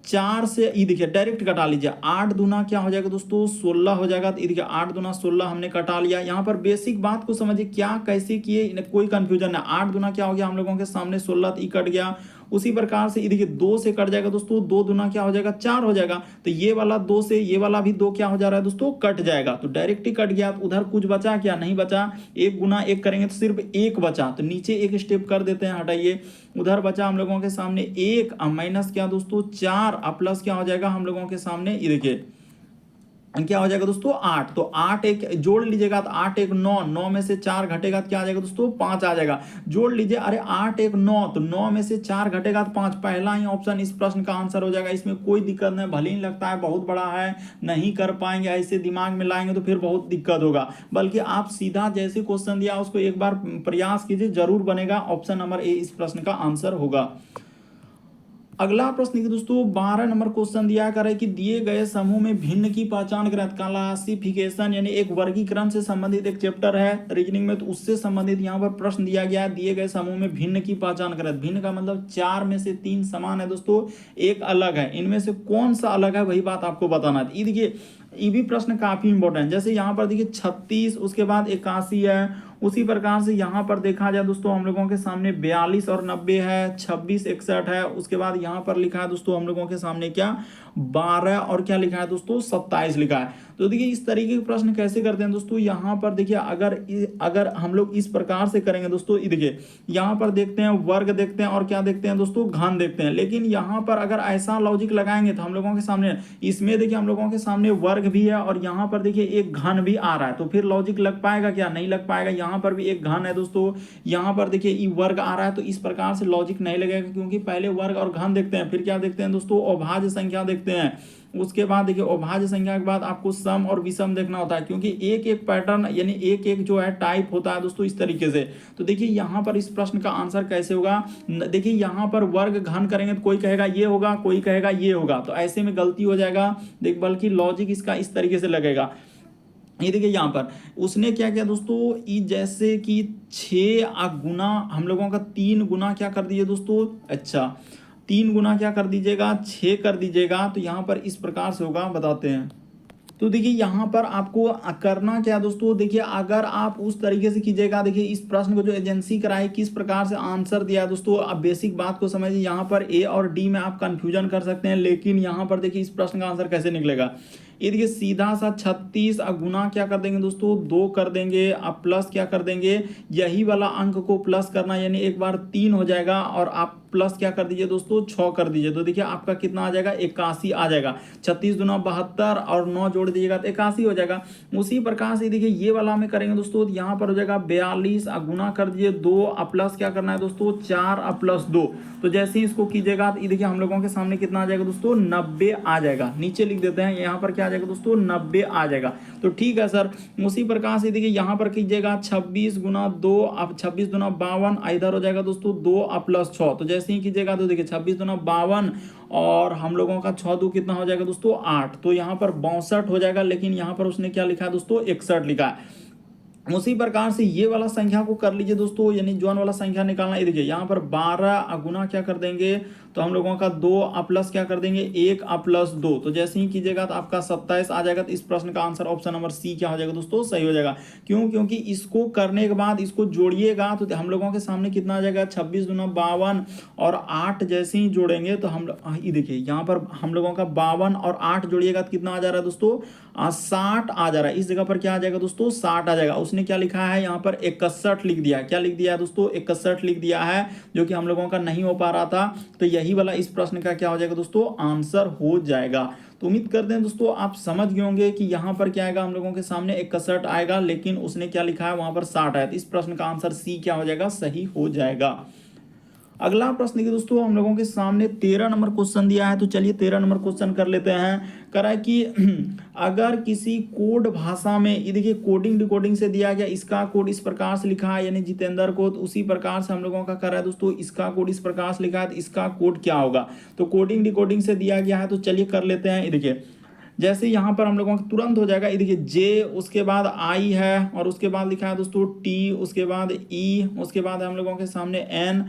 Speaker 1: 4 से, ये देखिए डायरेक्ट कटा लीजिए, 8 दूना क्या हो जाएगा दोस्तों 16 हो जाएगा। तो ये देखिए 8 दूना 16 हमने कटा लिया। यहाँ पर बेसिक बात को समझिए क्या कैसे किए, कोई कंफ्यूजन है। 8 दूना क्या हो गया हम लोगों के सामने 16, तो ये कट गया। उसी प्रकार से ये देखिए 2 से कट जाएगा दोस्तों, 2 दूना क्या हो जाएगा 4 हो जाएगा। तो ये वाला 2 से ये वाला भी 2 क्या हो जा रहा है दोस्तों, कट जाएगा। तो डायरेक्ट ही कट गया, तो उधर कुछ बचा क्या, नहीं बचा। 1 गुना 1 करेंगे तो सिर्फ 1 बचा, तो नीचे एक स्टेप कर देते हैं, हटाइए। उधर बचा हम लोगों के सामने 1, माइनस क्या दोस्तों 4, प्लस क्या हो जाएगा हम लोगों के सामने, ये देखिए क्या हो जाएगा दोस्तों 8। तो 8 एक जोड़ लीजिएगा, तो 8 1 9, 9 में से 4 घटेगा तो क्या आ जाएगा दोस्तों 5 आ जाएगा। जोड़ लीजिए, अरे 8 1 9, तो 9 में से 4 घटेगा तो 5। पहला ही ऑप्शन इस प्रश्न का आंसर हो जाएगा। इसमें कोई दिक्कत नहीं, भले ही लगता है बहुत बड़ा है, नहीं कर पाएंगे, ऐसे दिमाग में लाएंगे तो फिर बहुत दिक्कत होगा। बल्कि आप सीधा जैसे क्वेश्चन दिया उसको एक बार प्रयास कीजिए, जरूर बनेगा। ऑप्शन नंबर ए इस प्रश्न का आंसर होगा। अगला प्रश्न की दोस्तों 12 नंबर क्वेश्चन दिया कर है कि दिए गए समूह में भिन्न की पहचान करें। क्लासिफिकेशन यानी एक वर्गीकरण से संबंधित एक चैप्टर है रीजनिंग में, तो उससे संबंधित यहाँ पर प्रश्न दिया गया है। दिए गए समूह में भिन्न की पहचान करें। भिन्न का मतलब 4 में से 3 समान है दोस्तों, एक अलग है। इनमें से कौन सा अलग है वही बात आपको बताना है। ये देखिए ये भी प्रश्न काफी इंपॉर्टेंट है। जैसे यहाँ पर देखिए 36, उसके बाद 81 है। उसी प्रकार से यहाँ पर देखा जाए दोस्तों हम लोगों के सामने 42 और 90 है, 26 61 है। उसके बाद यहाँ पर लिखा है दोस्तों हम लोगों के सामने क्या 12 और क्या लिखा है दोस्तों 27 लिखा है। तो देखिए इस तरीके के प्रश्न कैसे करते हैं दोस्तों। यहाँ पर देखिए अगर हम लोग इस प्रकार से करेंगे दोस्तों, ये देखिए यहाँ पर देखते हैं वर्ग देखते हैं और क्या देखते हैं दोस्तों घन देखते हैं। लेकिन यहाँ पर अगर ऐसा लॉजिक लगाएंगे तो हम लोगों के सामने इसमें देखिए हम लोगों के सामने वर्ग भी है और यहाँ पर देखिए एक घन भी आ रहा है, तो फिर लॉजिक लग पाएगा क्या, नहीं लग पाएगा। यहाँ यहाँ पर भी एक घन है दोस्तों, यहाँ पर देखिए ई वर्ग आ रहा है, तो इस प्रकार से लॉजिक नहीं लगेगा, क्योंकि पहले वर्ग और घन देखते हैं, फिर क्या देखते हैं दोस्तों, अभाज्य संख्या देखते हैं। उसके बाद देखिए अभाज्य संख्या के बाद आपको सम और विषम देखना होता है, क्योंकि एक एक पैटर्न यानी एक एक जो है टाइप होता है दोस्तों इस तरीके से। तो देखिए यहाँ पर इस प्रश्न का आंसर कैसे होगा, देखिए यहाँ पर वर्ग घन करेंगे तो कोई कहेगा ये होगा, कोई कहेगा ये होगा, तो ऐसे में गलती हो जाएगा। देख बल्कि लॉजिक इसका इस तरीके से लगेगा। ये देखिए यहाँ पर उसने क्या किया दोस्तों, ई जैसे कि 6 गुना हम लोगों का 3 गुना क्या कर दीजिए दोस्तों, अच्छा 3 गुना क्या कर दीजिएगा, 6 कर दीजिएगा, तो यहाँ पर इस प्रकार से होगा, बताते हैं। तो देखिए यहाँ पर आपको करना क्या दोस्तों, देखिए अगर आप उस तरीके से कीजिएगा, देखिए इस प्रश्न को जो एजेंसी कराई किस प्रकार से आंसर दिया दोस्तों, आप बेसिक बात को समझिए। यहाँ पर ए और डी में आप कंफ्यूजन कर सकते हैं, लेकिन यहाँ पर देखिए इस प्रश्न का आंसर कैसे निकलेगा। ये देखिए सीधा सा 36 गुना क्या कर देंगे दोस्तों, 2 कर देंगे, आप प्लस क्या कर देंगे, यही वाला अंक को प्लस करना, यानी एक बार 3 हो जाएगा और आप प्लस क्या कर दीजिए दोस्तों, 6 कर दीजिए, तो देखिए आपका कितना आ जाएगा, 81 आ जाएगा। 36 दूना 72 और 9 जोड़ दीजिएगा तो 81 हो जाएगा। उसी प्रकार से देखिए ये वाला में करेंगे दोस्तों, यहाँ पर हो जाएगा 42 गुना कर दीजिए 2 प्लस क्या करना है दोस्तों, 4 प्लस 2, तो जैसे ही इसको कीजिएगा तो ये देखिए हम लोगों के सामने कितना आ जाएगा दोस्तों, 90 आ जाएगा। नीचे लिख देते हैं, यहाँ पर क्या आ जाएगा दोस्तों, 90 आ जाएगा। तो ठीक है सर। उसी प्रकार से देखिए यहाँ पर कीजिएगा 26 गुना 2, अब 26 दूना 52, इधर हो जाएगा दोस्तों 2 प्लस 6, तो जैसे ही कीजिएगा तो देखिए 26 दूना 52 और हम लोगों का 6 दो कितना हो जाएगा दोस्तों, 8, तो यहाँ पर 62 हो जाएगा, लेकिन यहाँ पर उसने क्या लिखा है दोस्तों, 61 लिखा है। उसी प्रकार से ये वाला संख्या को कर लीजिए दोस्तों, यानी जौन वाला संख्या निकालना है, देखिए यहाँ पर 12 गुना क्या कर देंगे, तो हम लोगों का 2 प्लस क्या कर देंगे, 1 प्लस 2, तो जैसे ही कीजिएगा तो आपका 27 आ जाएगा। तो इस प्रश्न का आंसर ऑप्शन नंबर सी क्या हो जाएगा दोस्तों, सही हो जाएगा। क्यों, क्योंकि इसको करने के बाद इसको जोड़िएगा तो हम लोगों के सामने कितना आ जाएगा, 26 दूना 52 और 8 जैसे ही जोड़ेंगे तो हम ये देखिए यहाँ पर हम लोगों का 52 और 8 जोड़िएगा तो कितना आ जा रहा है दोस्तों, 60 आ जा रहा है। इस जगह पर क्या आ जाएगा दोस्तों, 60 आ जाएगा। उसने क्या लिखा है यहाँ पर, 61 लिख दिया है। क्या लिख दिया है दोस्तों, 61 लिख दिया है, जो कि हम लोगों का नहीं हो पा रहा था। तो यही वाला इस प्रश्न का क्या हो जाएगा दोस्तों, आंसर हो जाएगा। तो उम्मीद करते हैं दोस्तों आप समझ गए होंगे कि यहाँ पर क्या आएगा, हम लोगों के सामने 61 आएगा, लेकिन उसने क्या लिखा है वहां पर 60 है। तो इस प्रश्न का आंसर सी क्या हो जाएगा, सही हो जाएगा। अगला प्रश्न देखिए दोस्तों, हम लोगों के सामने 13 नंबर क्वेश्चन दिया है। तो चलिए 13 नंबर क्वेश्चन कर लेते हैं। करा है कि अगर किसी कोड भाषा में, ये देखिए कोडिंग डिकोडिंग से दिया गया, इसका कोड इस प्रकार से लिखा है, यानी जितेंद्र को, तो उसी प्रकार से हम लोगों का करा है दोस्तों, इसका कोड इस प्रकार से लिखा है, तो इसका कोड क्या होगा। तो कोडिंग डिकोडिंग से दिया गया है, तो चलिए कर लेते हैं। ये देखिए जैसे यहाँ पर हम लोगों का तुरंत हो जाएगा। ये देखिए जे, उसके बाद आई है, और उसके बाद लिखा है दोस्तों टी, उसके बाद ई, उसके बाद हम लोगों के सामने एन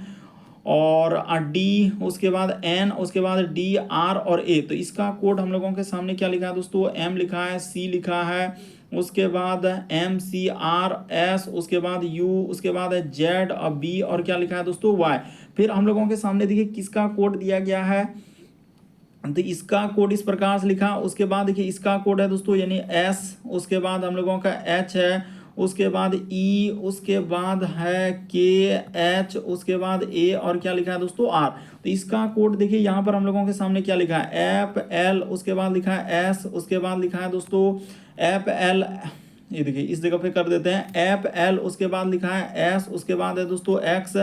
Speaker 1: और डी, उसके बाद एन, उसके बाद डी, आर और ए। तो इसका कोड हम लोगों के सामने क्या लिखा है दोस्तों, एम लिखा है, सी लिखा है, उसके बाद एम सी आर एस, उसके बाद यू, उसके बाद है जेड और बी, और क्या लिखा है दोस्तों, वाई। फिर हम लोगों के सामने देखिए किसका कोड दिया गया है, तो इसका कोड इस प्रकार से लिखा। उसके बाद देखिए इसका कोड है दोस्तों यानी एस, उसके बाद हम लोगों का एच है, उसके बाद ई, उसके बाद है के एच, उसके बाद ए, और क्या लिखा है दोस्तों, आर। तो इसका कोड देखिए यहाँ पर हम लोगों के सामने क्या लिखा है, एफ एल, उसके बाद लिखा है एस, उसके बाद लिखा है दोस्तों एफ एल, ये देखिए इस जगह पे कर देते हैं एफ एल, उसके बाद लिखा है एस, उसके बाद है दोस्तों एक्स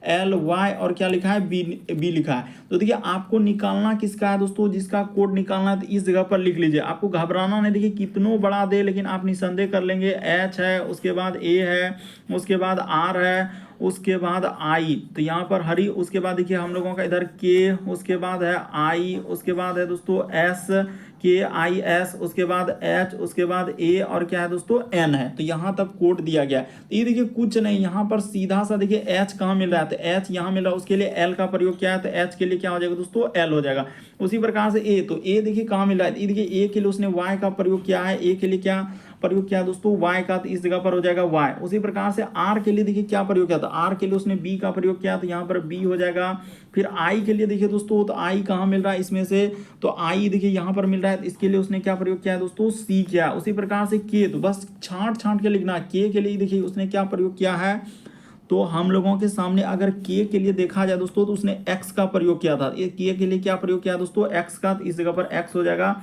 Speaker 1: एल वाई, और क्या लिखा है बी लिखा है। तो देखिए आपको निकालना किसका है दोस्तों, जिसका कोड निकालना है तो इस जगह पर लिख लीजिए। आपको घबराना नहीं, देखिए कितनों बड़ा दे, लेकिन आप निसंदेह कर लेंगे। एच है, उसके बाद ए है, उसके बाद आर है, उसके बाद आई, तो यहाँ पर हरी, उसके बाद देखिए हम लोगों का इधर के, उसके बाद है आई, उसके बाद है दोस्तों एस, के आई एस, उसके बाद एच, उसके बाद ए, और क्या है दोस्तों एन है। तो यहाँ तक कोड दिया गया। तो ये देखिए कुछ नहीं, यहाँ पर सीधा सा देखिए एच कहाँ मिल रहा है, तो एच यहाँ मिल रहा है, उसके लिए एल का प्रयोग किया है, तो एच के लिए क्या हो जाएगा दोस्तों, एल हो जाएगा। उसी प्रकार से ए, तो ए देखिए कहाँ मिल रहा है, ये देखिए ए के लिए उसने वाई का प्रयोग किया है, ए के लिए क्या प्रयोग किया दोस्तों, वाई का, तो इस जगह पर हो जाएगा वाई। उसी प्रकार से आर के लिए देखिए क्या प्रयोग किया था, आर के लिए उसने बी का प्रयोग किया, तो यहाँ पर बी हो जाएगा। फिर आई के लिए देखिए दोस्तों, तो आई कहाँ मिल रहा है इसमें से, तो आई देखिए यहाँ पर मिल रहा है, इसके लिए उसने क्या प्रयोग किया है दोस्तों, सी किया। उसी प्रकार से के, तो बस छांट के लिखना, के लिए देखिए उसने क्या प्रयोग किया है, तो हम लोगों के सामने अगर के लिए देखा जाए दोस्तों, तो उसने एक्स का प्रयोग किया था। ये के लिए क्या प्रयोग किया दोस्तों, एक्स का, तो इस जगह पर एक्स हो जाएगा।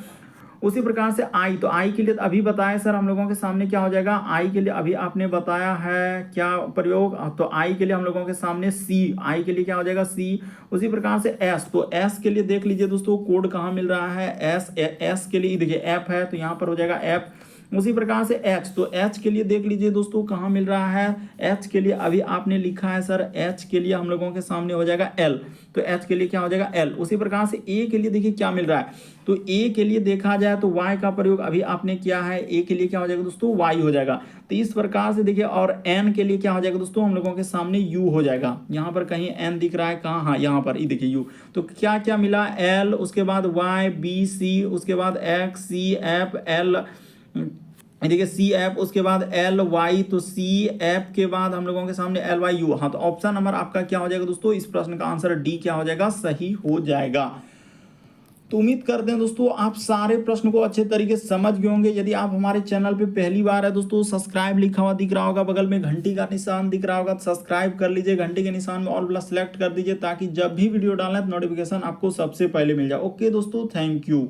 Speaker 1: उसी प्रकार से आई, तो आई के लिए अभी बताया सर हम लोगों के सामने क्या हो जाएगा, आई के लिए अभी आपने बताया है क्या प्रयोग, तो आई के लिए हम लोगों के सामने सी, आई के लिए क्या हो जाएगा सी। उसी प्रकार से एस, तो एस के लिए देख लीजिए दोस्तों कोड कहाँ मिल रहा है, एस के लिए देखिए एफ है तो यहाँ पर हो जाएगा एफ। उसी प्रकार से एच, तो एच के लिए देख लीजिए दोस्तों कहाँ मिल रहा है, एच के लिए अभी आपने लिखा है सर, एच के लिए हम लोगों के सामने हो जाएगा एल, तो एच के लिए क्या हो जाएगा एल। उसी प्रकार से ए के लिए देखिए क्या मिल रहा है, तो ए के लिए देखा जाए तो वाई का प्रयोग अभी आपने किया है, ए के लिए क्या हो जाएगा दोस्तों वाई हो जाएगा। तो इस प्रकार से देखिए, और एन के लिए क्या हो जाएगा दोस्तों हम लोगों के सामने यू हो जाएगा। यहाँ पर कहीं एन दिख रहा है कहाँ, हाँ यहाँ पर ये देखिए यू, तो क्या क्या मिला एल, उसके बाद वाई बी सी, उसके बाद एक्स सी एफ एल, देखिए सी एफ, उसके बाद एल वाई, तो सी एफ के बाद हम लोगों के सामने एल वाई यू। हाँ, तो ऑप्शन नंबर आपका क्या हो जाएगा दोस्तों, इस प्रश्न का आंसर डी क्या हो जाएगा, सही हो जाएगा। तो उम्मीद करते हैं दोस्तों आप सारे प्रश्न को अच्छे तरीके से समझ गए होंगे। यदि आप हमारे चैनल पे पहली बार है दोस्तों, सब्सक्राइब लिखा हुआ दिख रहा होगा, बगल में घंटी का निशान दिख रहा होगा, तो सब्सक्राइब कर लीजिए, घंटी के निशान में ऑल प्लस सेलेक्ट कर दीजिए ताकि जब भी वीडियो डालें तो नोटिफिकेशन आपको सबसे पहले मिल जाए। ओके दोस्तों, थैंक यू।